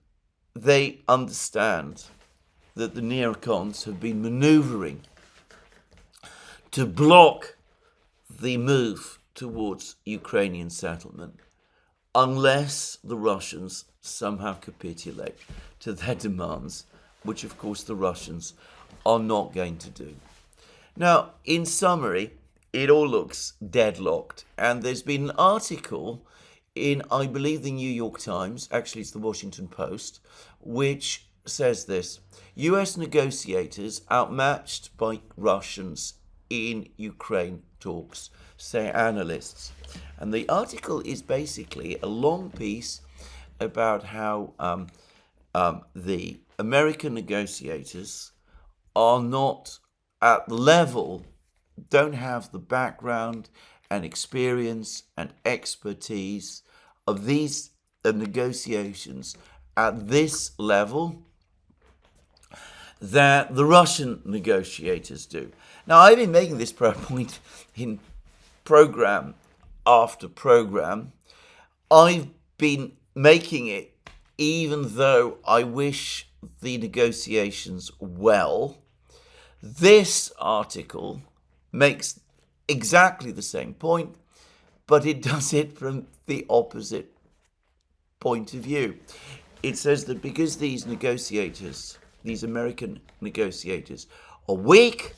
they understand that the neocons have been maneuvering to block the move towards Ukrainian settlement unless the Russians somehow capitulate to their demands, which of course the Russians are not going to do. Now, in summary, it all looks deadlocked, and there's been an article in, I believe, the New York Times, actually it's the Washington Post, which says this: US negotiators outmatched by Russians in Ukraine talks, say analysts. And the article is basically a long piece about how the American negotiators are not at the level, don't have the background and experience and expertise of these negotiations at this level that the Russian negotiators do. Now, I've been making this point in program after program. I've been making it even though I wish the negotiations well. This article makes exactly the same point, but it does it from the opposite point of view. It says that because these negotiators, these American negotiators, are weak,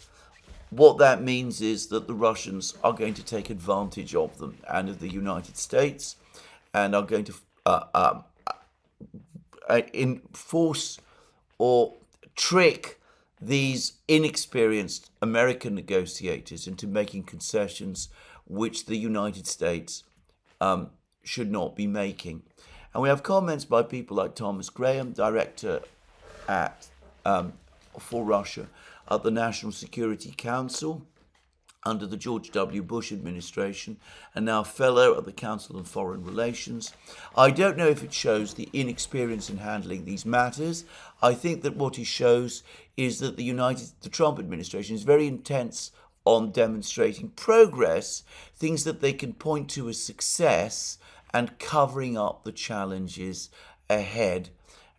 what that means is that the Russians are going to take advantage of them and of the United States, and are going to enforce or trick these inexperienced American negotiators into making concessions which the United States should not be making. And we have comments by people like Thomas Graham, director at for Russia at the National Security Council under the George W. Bush administration, and now fellow at the Council on Foreign Relations. I don't know if it shows the inexperience in handling these matters. I think that what it shows is that the Trump administration is very intense on demonstrating progress, things that they can point to as success, and covering up the challenges ahead.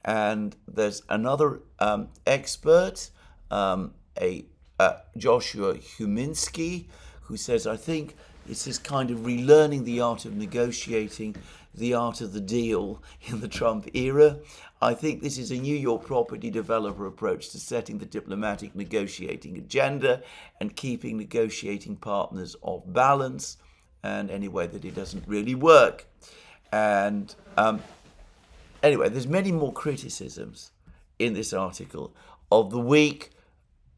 And there's another expert, Joshua Huminski, who says, I think this is kind of relearning the art of negotiating, the art of the deal in the Trump era. I think this is a New York property developer approach to setting the diplomatic negotiating agenda and keeping negotiating partners off balance, and anyway, that it doesn't really work. And anyway, there's many more criticisms in this article of the weak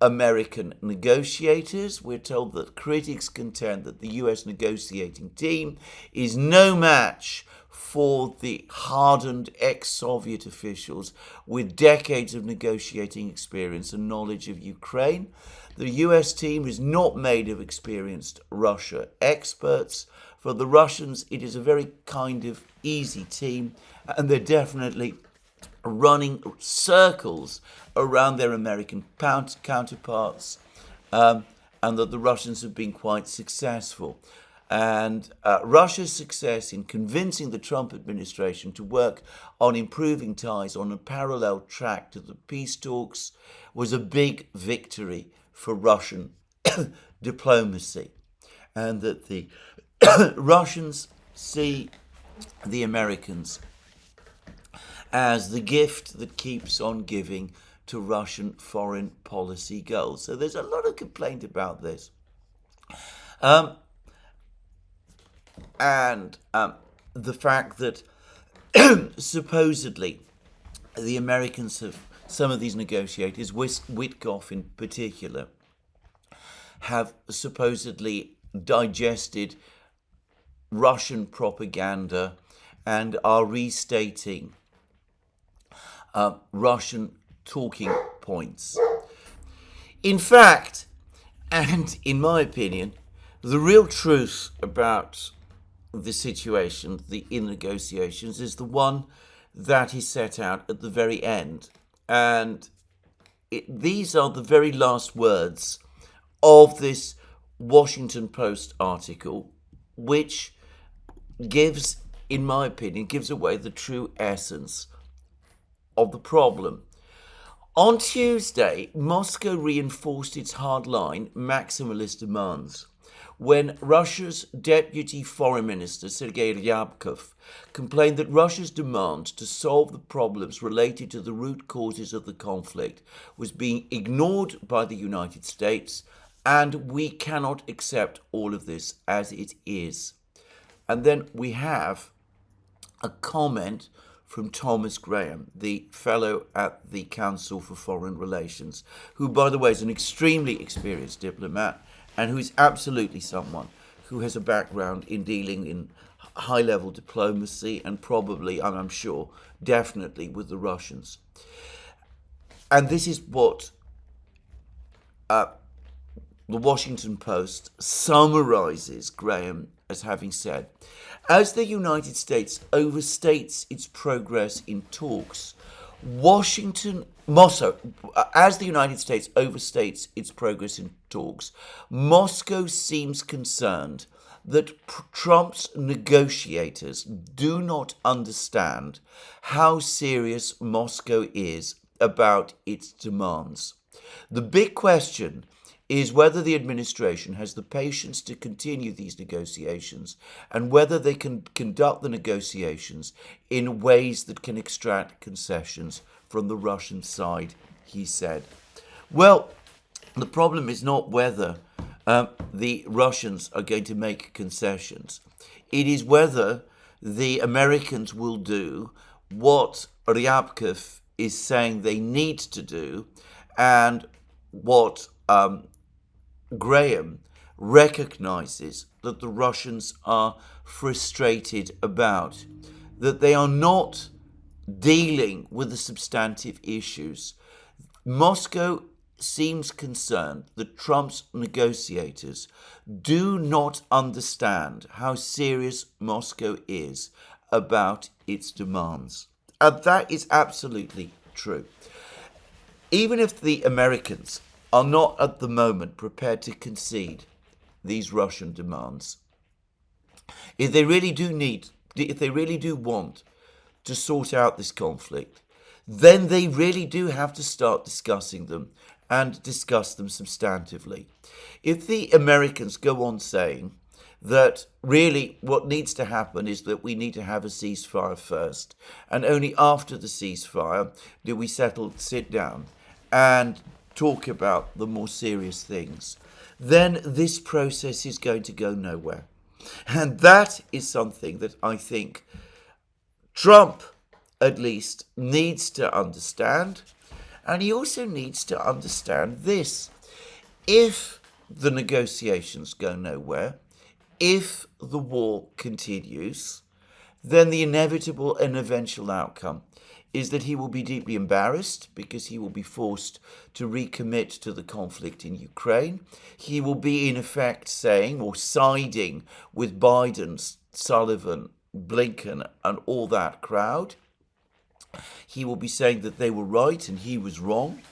American negotiators. We're told that critics contend that the US negotiating team is no match for the hardened ex-Soviet officials with decades of negotiating experience and knowledge of Ukraine. The US team is not made of experienced Russia experts. For the Russians, it is a very kind of easy team, and they're definitely running circles around their American counterparts, and that the Russians have been quite successful. And Russia's success in convincing the Trump administration to work on improving ties on a parallel track to the peace talks was a big victory for Russian diplomacy, and that the Russians see the Americans as the gift that keeps on giving to Russian foreign policy goals. So there's a lot of complaint about this. And the fact that supposedly the Americans have, some of these negotiators, Witkoff in particular, have supposedly digested Russian propaganda and are restating Russian talking points. In fact, and in my opinion, the real truth about the situation, in negotiations, is the one that is set out at the very end. And these are the very last words of this Washington Post article, which gives, in my opinion, gives away the true essence of the problem. On Tuesday, Moscow reinforced its hardline maximalist demands when Russia's Deputy Foreign Minister Sergei Ryabkov complained that Russia's demand to solve the problems related to the root causes of the conflict was being ignored by the United States, and we cannot accept all of this as it is. And then we have a comment from Thomas Graham, the fellow at the Council for Foreign Relations, who, by the way, is an extremely experienced diplomat and who is absolutely someone who has a background in dealing in high-level diplomacy and probably, and I'm sure, definitely with the Russians. And this is what the Washington Post summarizes Graham as having said. As the United States overstates its progress in talks, as the United States overstates its progress in talks, Moscow seems concerned that Trump's negotiators do not understand how serious Moscow is about its demands. The big question is whether the administration has the patience to continue these negotiations and whether they can conduct the negotiations in ways that can extract concessions from the Russian side, he said. Well, the problem is not whether the Russians are going to make concessions. It is whether the Americans will do what Ryabkov is saying they need to do and what Graham recognizes that the Russians are frustrated about, that they are not dealing with the substantive issues. Moscow seems concerned that Trump's negotiators do not understand how serious Moscow is about its demands. And that is absolutely true. Even if the Americans are not at the moment prepared to concede these Russian demands, if they really do want to sort out this conflict, then they really do have to start discussing them and discuss them substantively. If the Americans go on saying that really what needs to happen is that we need to have a ceasefire first, and only after the ceasefire do we sit down and talk about the more serious things, then this process is going to go nowhere. And that is something that I think Trump, at least, needs to understand. And he also needs to understand this. If the negotiations go nowhere, if the war continues, then the inevitable and eventual outcome is that he will be deeply embarrassed because he will be forced to recommit to the conflict in Ukraine. He will be in effect saying or siding with Biden, Sullivan, Blinken and all that crowd. He will be saying that they were right and he was wrong,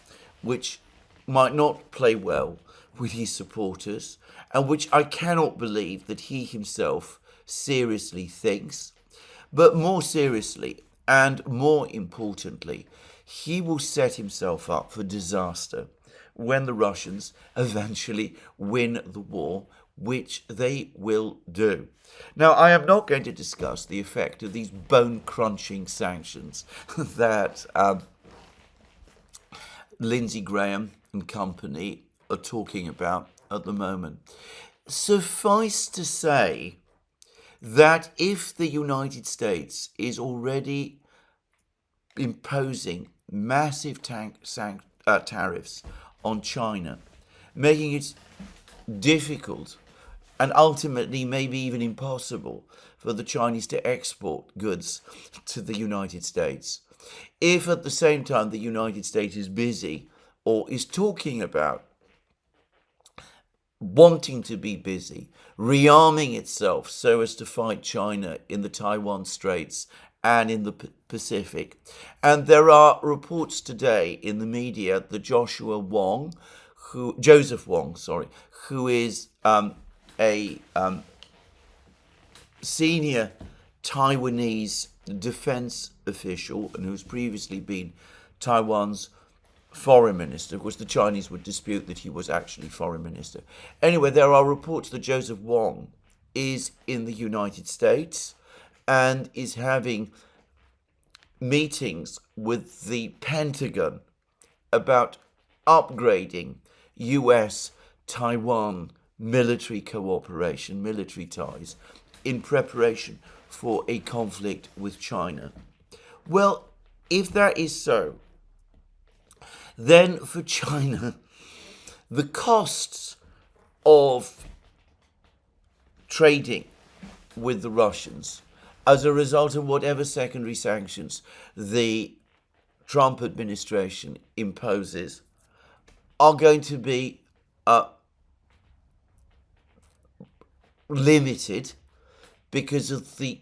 which might not play well with his supporters, and which I cannot believe that he himself seriously thinks. But more seriously, and more importantly, he will set himself up for disaster when the Russians eventually win the war, which they will do. Now, I am not going to discuss the effect of these bone-crunching sanctions that Lindsey Graham and company are talking about at the moment. Suffice to say that if the United States is already imposing massive tariffs on China, making it difficult and ultimately maybe even impossible for the Chinese to export goods to the United States, if at the same time the United States is busy or is talking about wanting to be busy, rearming itself so as to fight China in the Taiwan Straits and in the Pacific. And there are reports today in the media that Joseph Wong, who is a senior Taiwanese defense official and who's previously been Taiwan's foreign minister. Of course, the Chinese would dispute that he was actually foreign minister. Anyway, there are reports that Joseph Wong is in the United States and is having meetings with the Pentagon about upgrading US-Taiwan military cooperation, military ties, in preparation for a conflict with China. Well, if that is so, then for China, the costs of trading with the Russians as a result of whatever secondary sanctions the Trump administration imposes are going to be limited because of the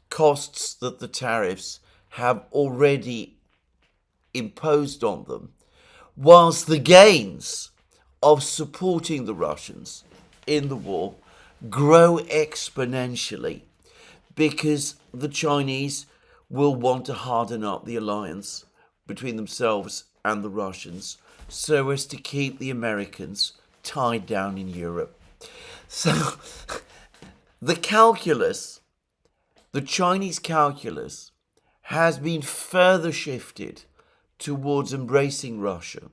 costs that the tariffs have already imposed on them, whilst the gains of supporting the Russians in the war grow exponentially because the Chinese will want to harden up the alliance between themselves and the Russians so as to keep the Americans tied down in Europe. So the Chinese calculus has been further shifted towards embracing Russia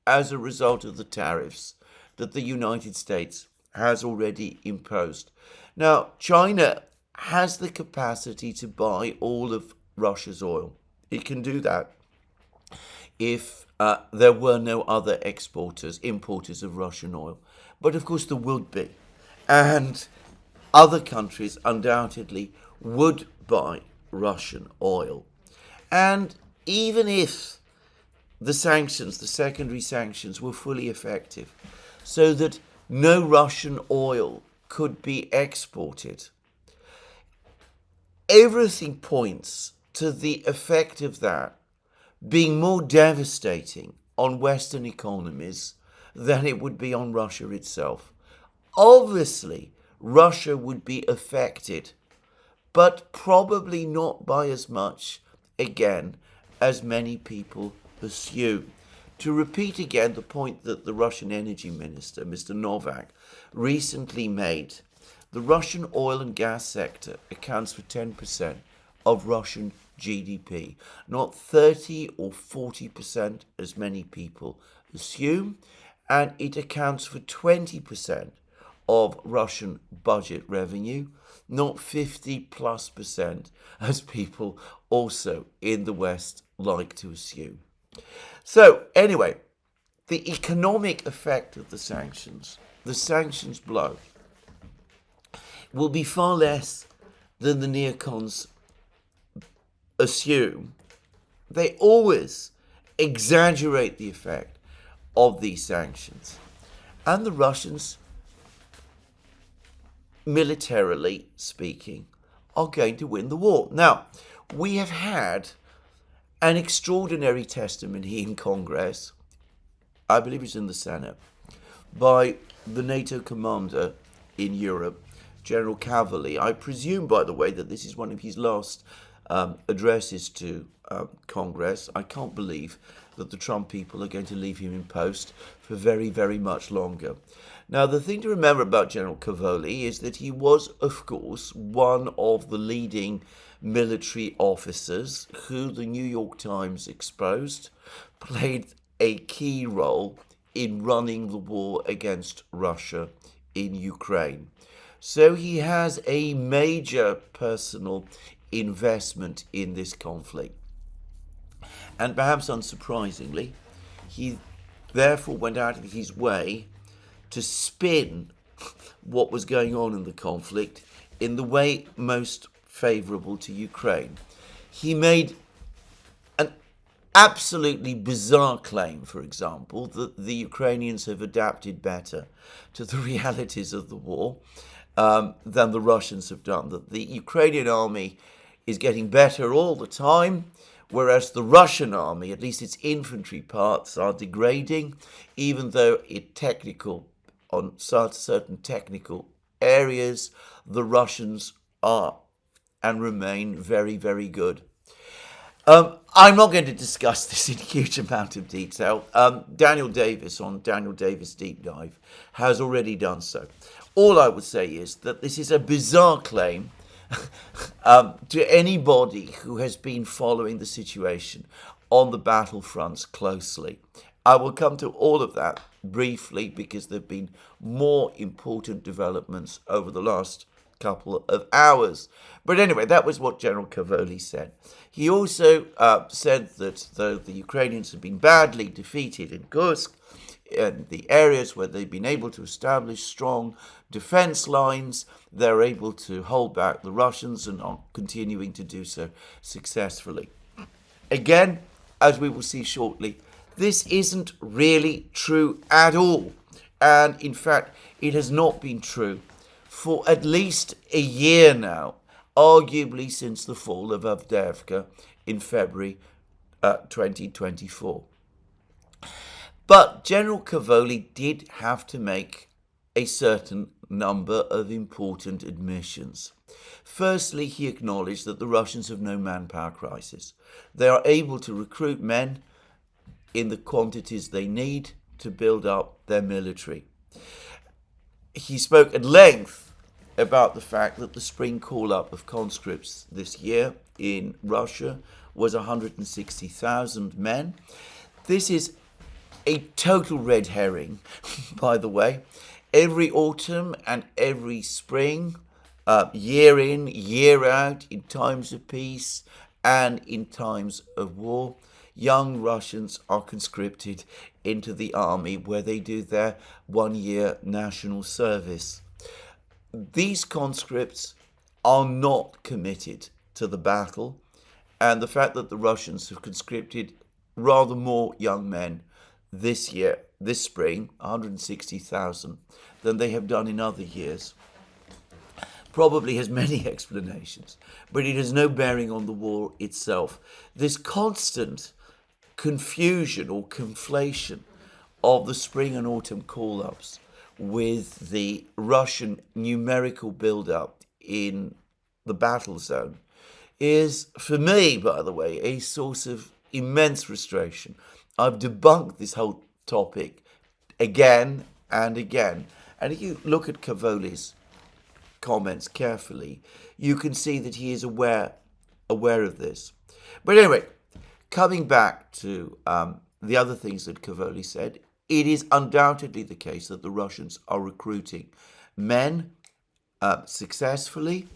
as a result of the tariffs that the United States has already imposed. Now, China has the capacity to buy all of Russia's oil. It can do that if there were no other importers of Russian oil. But of course there would be. And other countries undoubtedly would buy Russian oil. And even if the sanctions, the secondary sanctions, were fully effective, so that no Russian oil could be exported, everything points to the effect of that being more devastating on Western economies than it would be on Russia itself. Obviously, Russia would be affected, but probably not by as much, again, as many people assume. To repeat again the point that the Russian energy minister, Mr. Novak, recently made, the Russian oil and gas sector accounts for 10% of Russian GDP, not 30 or 40% as many people assume, and it accounts for 20% of Russian budget revenue, not 50+% as people also in the West like to assume. So anyway, the economic effect of the sanctions blow, will be far less than the neocons assume. They always exaggerate the effect of these sanctions. And the Russians, militarily speaking, are going to win the war. Now, we have had an extraordinary testimony in Congress, I believe it's in the Senate, by the NATO commander in Europe, General Cavalli. I presume, by the way, that this is one of his last addresses to Congress. I can't believe that the Trump people are going to leave him in post for very, very much longer. Now, the thing to remember about General Cavalli is that he was, of course, one of the leading military officers who the New York Times exposed played a key role in running the war against Russia in Ukraine. So he has a major personal investment in this conflict. And perhaps unsurprisingly, he therefore went out of his way to spin what was going on in the conflict in the way most favorable to Ukraine. He made an absolutely bizarre claim, for example, that the Ukrainians have adapted better to the realities of the war than the Russians have done, that the Ukrainian army is getting better all the time, whereas the Russian army, at least its infantry parts, are degrading, even though on certain technical areas, the Russians are and remain very, very good. I'm not going to discuss this in a huge amount of detail. Daniel Davis on Daniel Davis Deep Dive has already done so. All I would say is that this is a bizarre claim to anybody who has been following the situation on the battlefronts closely. I will come to all of that briefly because there have been more important developments over the last couple of hours. But anyway, that was what General Cavalli said. He also said that though the Ukrainians have been badly defeated in Kursk, in the areas where they've been able to establish strong defense lines, they're able to hold back the Russians and are continuing to do so successfully. Again, as we will see shortly, this isn't really true at all. And in fact, it has not been true for at least a year now, arguably since the fall of Avdiivka in February 2024. But General Cavalli did have to make a certain number of important admissions. Firstly, he acknowledged that the Russians have no manpower crisis. They are able to recruit men in the quantities they need to build up their military. He spoke at length about the fact that the spring call-up of conscripts this year in Russia was 160,000 men. This is a total red herring, by the way. Every autumn and every spring, year in, year out, in times of peace and in times of war, young Russians are conscripted into the army where they do their 1-year national service. These conscripts are not committed to the battle, and the fact that the Russians have conscripted rather more young men this year, this spring, 160,000, than they have done in other years, probably has many explanations, but it has no bearing on the war itself. This constant confusion or conflation of the spring and autumn call-ups with the Russian numerical build-up in the battle zone is, for me, by the way, a source of immense frustration. I've debunked this whole topic again and again. And if you look at Cavalli's comments carefully, you can see that he is aware of this. But anyway, coming back to the other things that Cavalli said, it is undoubtedly the case that the Russians are recruiting men successfully.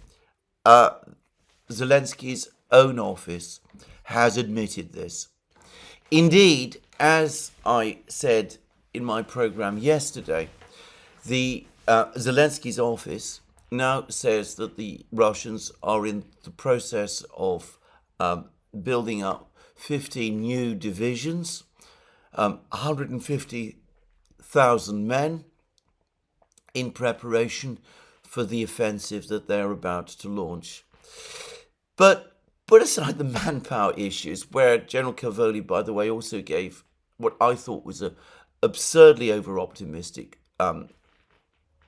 Zelensky's own office has admitted this. Indeed, as I said in my program yesterday, the Zelensky's office now says that the Russians are in the process of building up 15 new divisions, 150,000 men in preparation for the offensive that they're about to launch. But put aside the manpower issues, where General Cavoli, by the way, also gave what I thought was a absurdly over-optimistic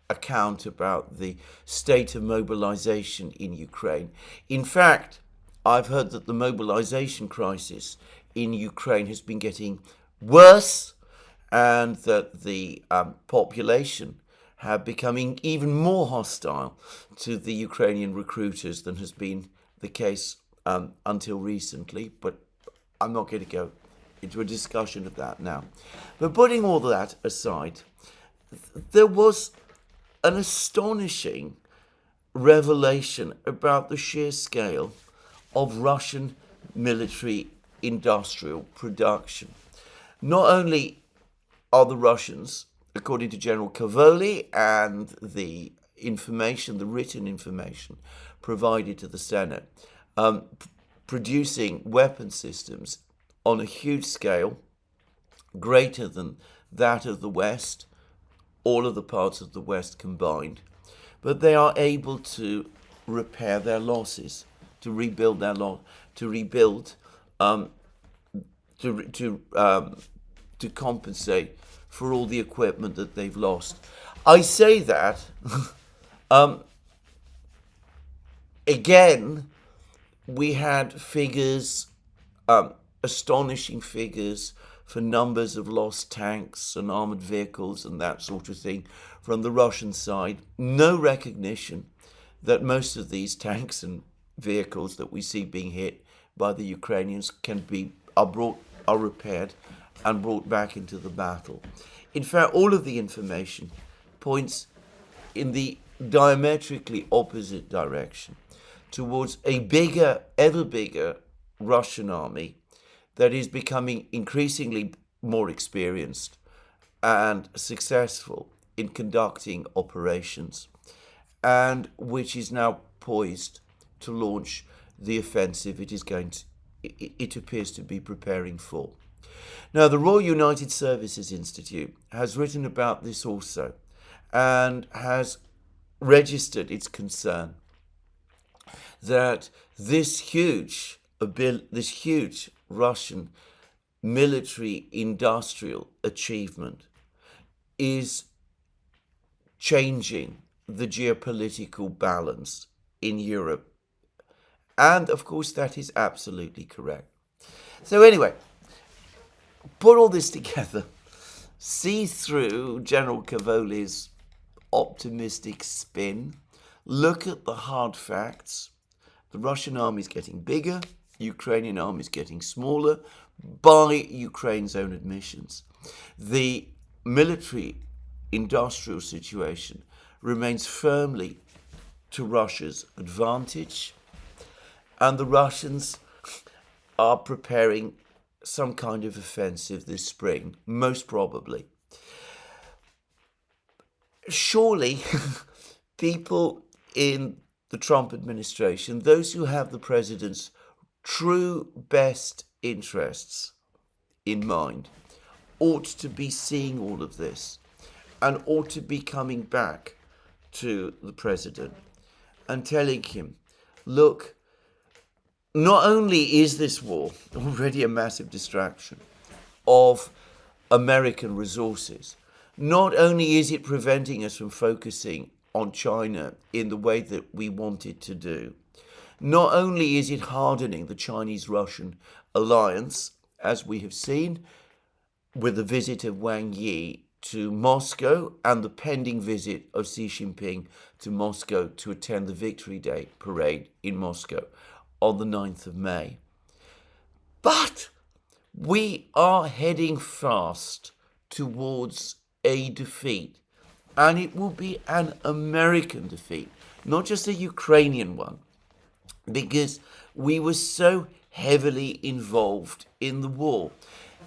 account about the state of mobilization in Ukraine. In fact, I've heard that the mobilization crisis in Ukraine has been getting worse, and that the population have becoming even more hostile to the Ukrainian recruiters than has been the case until recently. But I'm not going to go into a discussion of that now. But putting all that aside, there was an astonishing revelation about the sheer scale of Russian military industrial production. Not only are the Russians, according to General Cavoli and the information, the written information provided to the Senate, producing weapon systems on a huge scale, greater than that of the West, all of the parts of the West combined, but they are able to repair their losses, to rebuild their to compensate for all the equipment that they've lost. I say that again. We had figures, astonishing figures for numbers of lost tanks and armored vehicles and that sort of thing from the Russian side. No recognition that most of these tanks and vehicles that we see being hit by the Ukrainians are repaired and brought back into the battle. In fact, all of the information points in the diametrically opposite direction, towards a bigger, ever bigger Russian army that is becoming increasingly more experienced and successful in conducting operations, and which is now poised to launch the offensive it appears to be preparing for. Now, the Royal United Services Institute has written about this also, and has registered its concern that this huge Russian military industrial achievement is changing the geopolitical balance in Europe. And of course, that is absolutely correct. So anyway, put all this together, see through General Cavoli's optimistic spin, look at the hard facts. The Russian army is getting bigger, Ukrainian army is getting smaller, by Ukraine's own admissions. The military industrial situation remains firmly to Russia's advantage, and the Russians are preparing some kind of offensive this spring, most probably. Surely, people in the Trump administration, those who have the president's true best interests in mind, ought to be seeing all of this and ought to be coming back to the president and telling him, look, not only is this war already a massive distraction of American resources, not only is it preventing us from focusing on China in the way that we want it to do, not only is it hardening the Chinese-Russian alliance, as we have seen with the visit of Wang Yi to Moscow and the pending visit of Xi Jinping to Moscow to attend the Victory Day parade in Moscow on the 9th of May. But we are heading fast towards a defeat, and it will be an American defeat, not just a Ukrainian one, because we were so heavily involved in the war.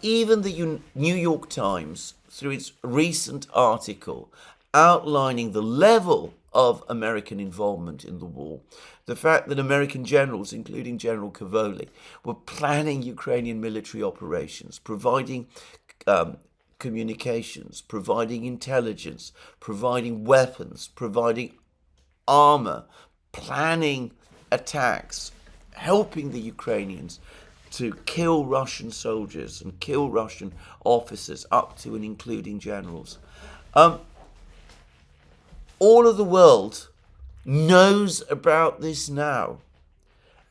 even the New York Times, through its recent article outlining the level of American involvement in the war, the fact that American generals, including General Cavoli, were planning Ukrainian military operations, providing communications, providing intelligence, providing weapons, providing armor, planning attacks, helping the Ukrainians to kill Russian soldiers and kill Russian officers, up to and including generals. All of the world knows about this now.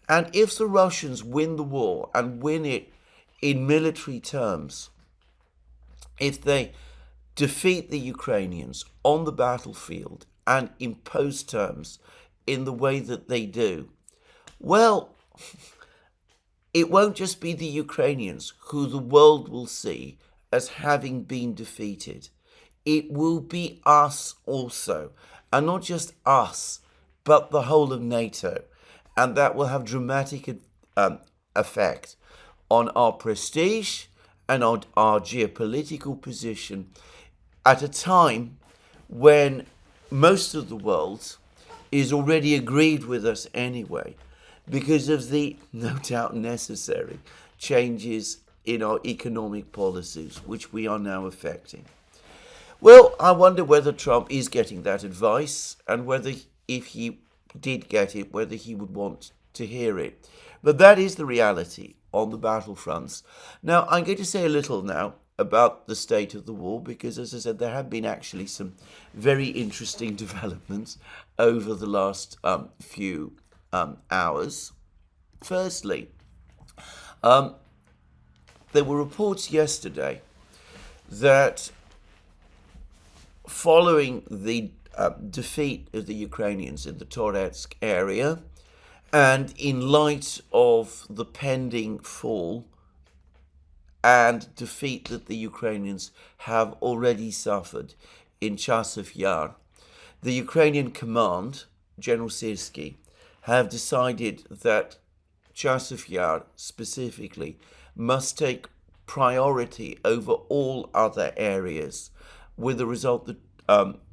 And if the Russians win the war and win it in military terms, if they defeat the Ukrainians on the battlefield and impose terms in the way that they do, well, it won't just be the Ukrainians who the world will see as having been defeated. It will be us also, and not just us, but the whole of NATO. And that will have dramatic effect on our prestige and on our geopolitical position at a time when most of the world is already agreed with us anyway, because of the, no doubt necessary, changes in our economic policies, which we are now affecting. Well, I wonder whether Trump is getting that advice, and whether, if he did get it, whether he would want to hear it. But that is the reality on the battlefronts. Now, I'm going to say a little now about the state of the war, because, as I said, there have been actually some very interesting developments over the last few hours. Firstly, there were reports yesterday that following the defeat of the Ukrainians in the Toretsk area, and in light of the pending fall and defeat that the Ukrainians have already suffered in Chasiv Yar, the Ukrainian command, General Syrskyi, have decided that Chasiv Yar specifically must take priority over all other areas, with the result that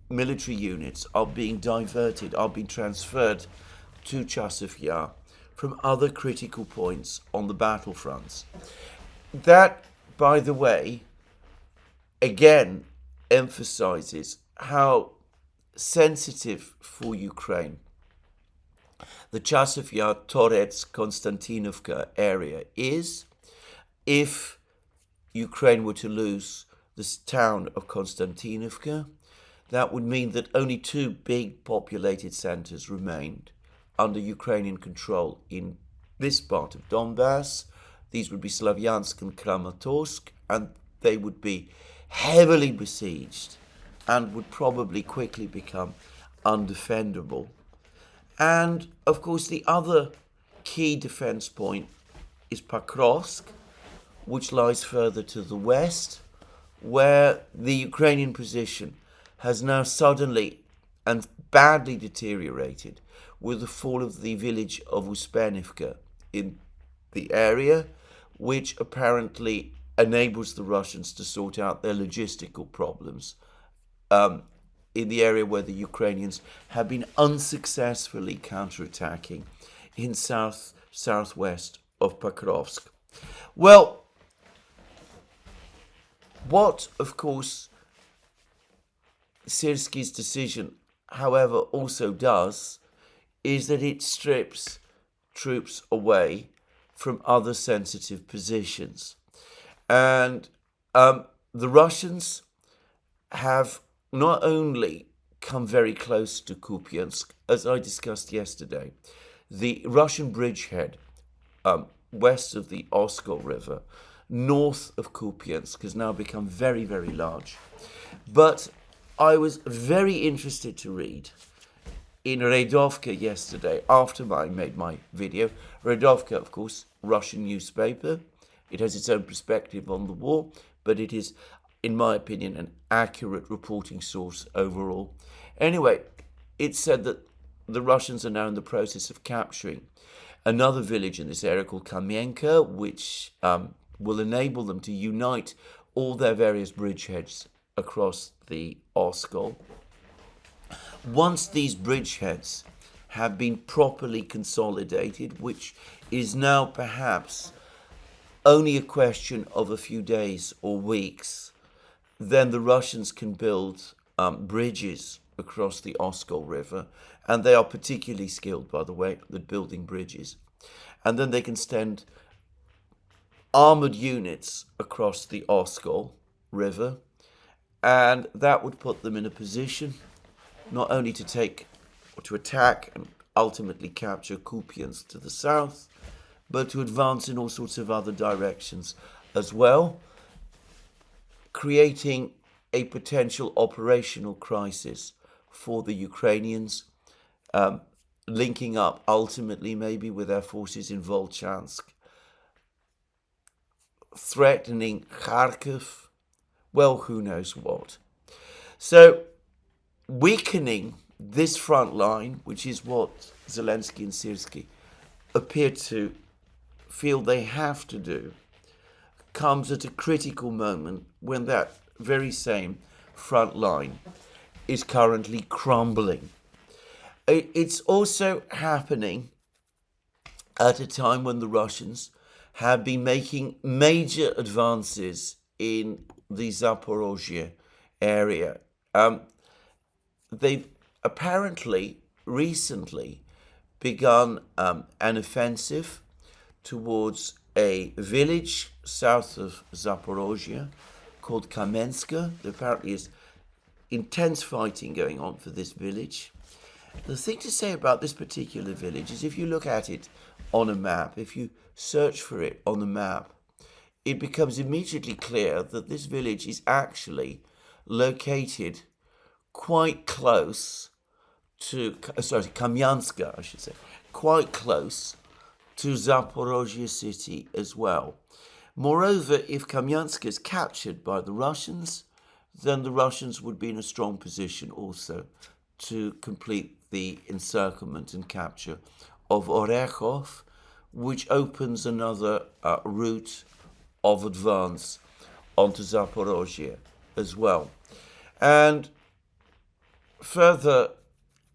military units are being diverted, are being transferred to Chasiv Yar from other critical points on the battlefronts. That, by the way, again emphasizes how sensitive for Ukraine the Chasiv Yar, Toretsk, Konstantinovka area is. If Ukraine were to lose this town of Konstantinovka, that would mean that only two big populated centers remained under Ukrainian control in this part of Donbass. These would be Slavyansk and Kramatorsk, and they would be heavily besieged and would probably quickly become undefendable. And, of course, the other key defense point is Pakrovsk, which lies further to the west, where the Ukrainian position has now suddenly and badly deteriorated with the fall of the village of Uspenivka in the area, which apparently enables the Russians to sort out their logistical problems in the area where the Ukrainians have been unsuccessfully counterattacking in southwest of Pakrovsk. Well, what, of course, Syrskyi's decision, however, also does is that it strips troops away from other sensitive positions. And the Russians have not only come very close to Kupiansk, as I discussed yesterday, the Russian bridgehead west of the Oskol River, north of Kupiansk, has now become very, very large. But I was very interested to read in Redovka yesterday, after I made my video. Redovka, of course, Russian newspaper. It has its own perspective on the war, but it is, in my opinion, an accurate reporting source overall. Anyway, it said that the Russians are now in the process of capturing another village in this area called Kamienka, which will enable them to unite all their various bridgeheads across the Oskol. Once these bridgeheads have been properly consolidated, which is now perhaps only a question of a few days or weeks, then the Russians can build bridges across the Oskol River, and they are particularly skilled, by the way, at building bridges. And then they can send armored units across the Oskol River, and that would put them in a position not only to take or to attack and ultimately capture Kupiansk to the south, but to advance in all sorts of other directions as well, creating a potential operational crisis for the Ukrainians, linking up ultimately maybe with their forces in Volchansk, threatening Kharkiv, well, who knows what. So weakening this front line, which is what Zelensky and Syrskyi appear to feel they have to do, comes at a critical moment when that very same front line is currently crumbling. It's also happening at a time when the Russians have been making major advances in the Zaporozhye area. They've apparently recently begun an offensive towards a village south of Zaporozhye called Kamenska. There apparently is intense fighting going on for this village. The thing to say about this particular village is if you look at it on a map, if you search for it on the map, it becomes immediately clear that this village is actually located quite close to, Kamyanska, I should say, quite close to Zaporozhye city as well. Moreover, if Kamyansk is captured by the Russians, then the Russians would be in a strong position also to complete the encirclement and capture of Orekhov, which opens another route of advance onto Zaporozhye as well. And further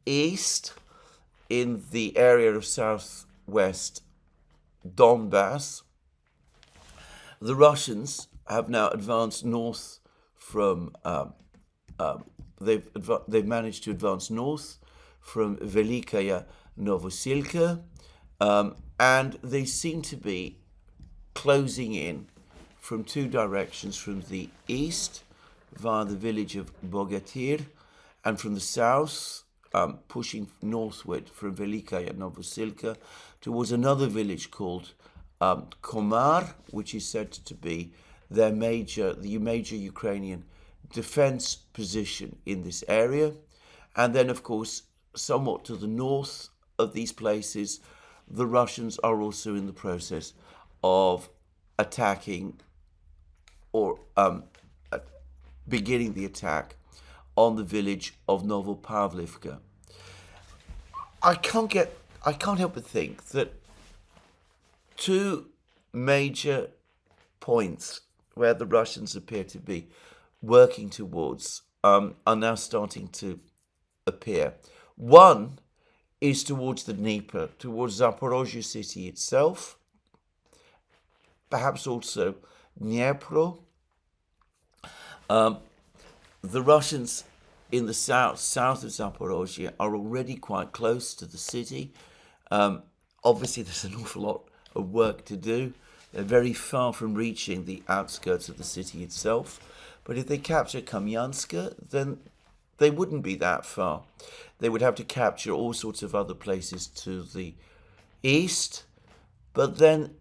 east, in the area of southwest Donbass, the Russians have now advanced north from, they've managed to advance north from Velikaya Novosilka, and they seem to be closing in from two directions, from the east via the village of Bogatyr, and from the south, pushing northward from Velikaya Novosilka towards another village called Komar, which is said to be the major Ukrainian defense position in this area. And then, of course, somewhat to the north of these places, the Russians are also in the process of attacking or beginning the attack on the village of Novopavlivka. I can't help but think that two major points where the Russians appear to be working towards are now starting to appear. One is towards the Dnieper, towards Zaporozhye city itself, perhaps also Dnipro. The Russians in the south of Zaporozhye are already quite close to the city. Obviously, there's an awful lot of work to do. They're very far from reaching the outskirts of the city itself. But if they capture Kamyanska, then they wouldn't be that far. They would have to capture all sorts of other places to the east, but then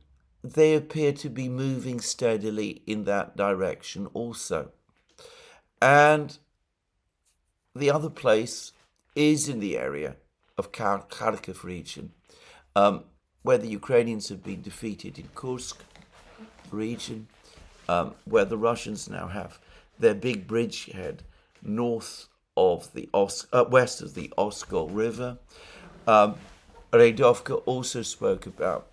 they appear to be moving steadily in that direction also. And the other place is in the area of Kharkiv region, where the Ukrainians have been defeated in Kursk region, where the Russians now have their big bridgehead north of the west of the Oskol River. Radovka also spoke about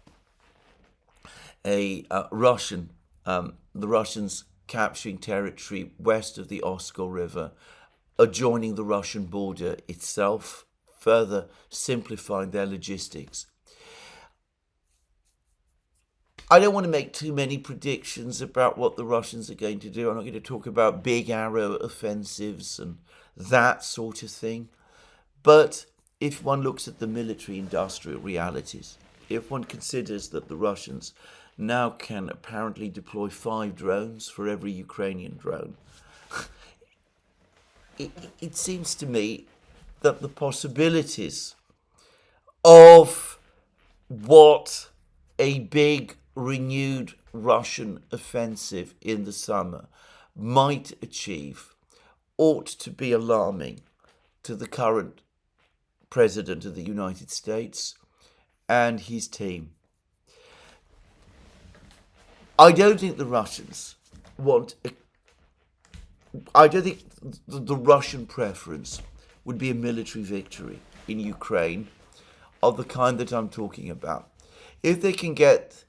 a Russian the Russians capturing territory west of the Oskol River, adjoining the Russian border itself, further simplifying their logistics. I don't want to make too many predictions about what the Russians are going to do. I'm not going to talk about big arrow offensives and that sort of thing. But if one looks at the military-industrial realities, if one considers that the Russians now can apparently deploy 5 drones for every Ukrainian drone, it seems to me that the possibilities of what a big renewed Russian offensive in the summer might achieve ought to be alarming to the current President of the United States and his team. I don't think the Russians I don't think the Russian preference would be a military victory in Ukraine of the kind that I'm talking about. If they can get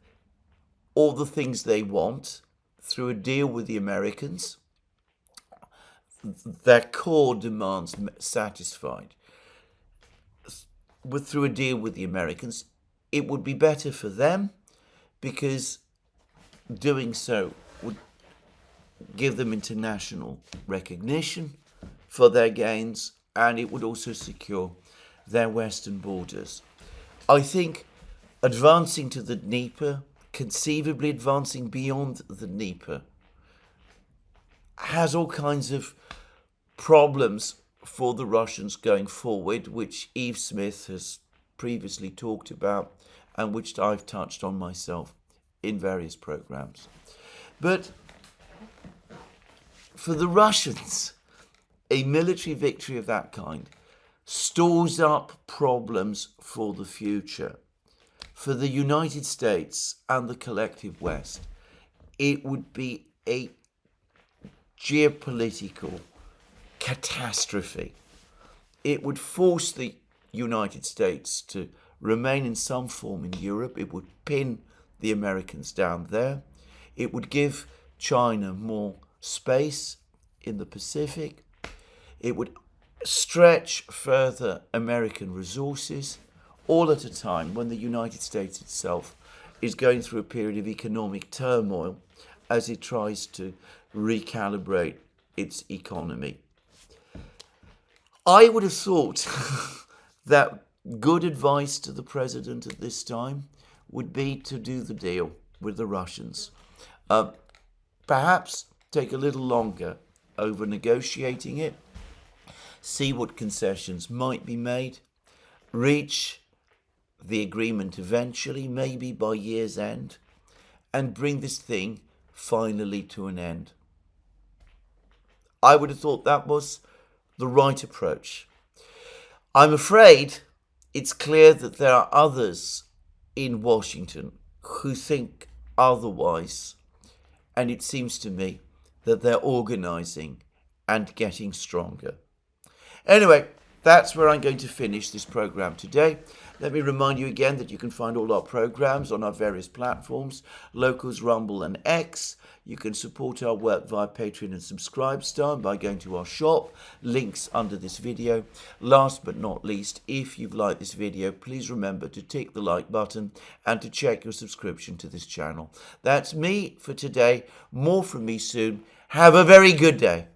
all the things they want through a deal with the Americans, their core demands satisfied, through a deal with the Americans, it would be better for them because doing so would give them international recognition for their gains, and it would also secure their western borders. I think advancing to the Dnieper, conceivably advancing beyond the Dnieper, has all kinds of problems for the Russians going forward, which Eve Smith has previously talked about and which I've touched on myself in various programs. But for the Russians, a military victory of that kind stores up problems for the future. For the United States and the collective West, it would be a geopolitical catastrophe. It would force the United States to remain in some form in Europe. It would pin the Americans down there. It would give China more space in the Pacific. It would stretch further American resources, all at a time when the United States itself is going through a period of economic turmoil as it tries to recalibrate its economy. I would have thought that good advice to the president at this time would be to do the deal with the Russians. Perhaps take a little longer over negotiating it, see what concessions might be made, reach the agreement eventually, maybe by year's end, and bring this thing finally to an end. I would have thought that was the right approach. I'm afraid it's clear that there are others in Washington who think otherwise, and it seems to me that they're organising and getting stronger. Anyway, that's where I'm going to finish this programme today. Let me remind you again that you can find all our programmes on our various platforms, Locals, Rumble and X. You can support our work via Patreon and Subscribestar by going to our shop, links under this video. Last but not least, if you've liked this video, please remember to tick the like button and to check your subscription to this channel. That's me for today. More from me soon. Have a very good day.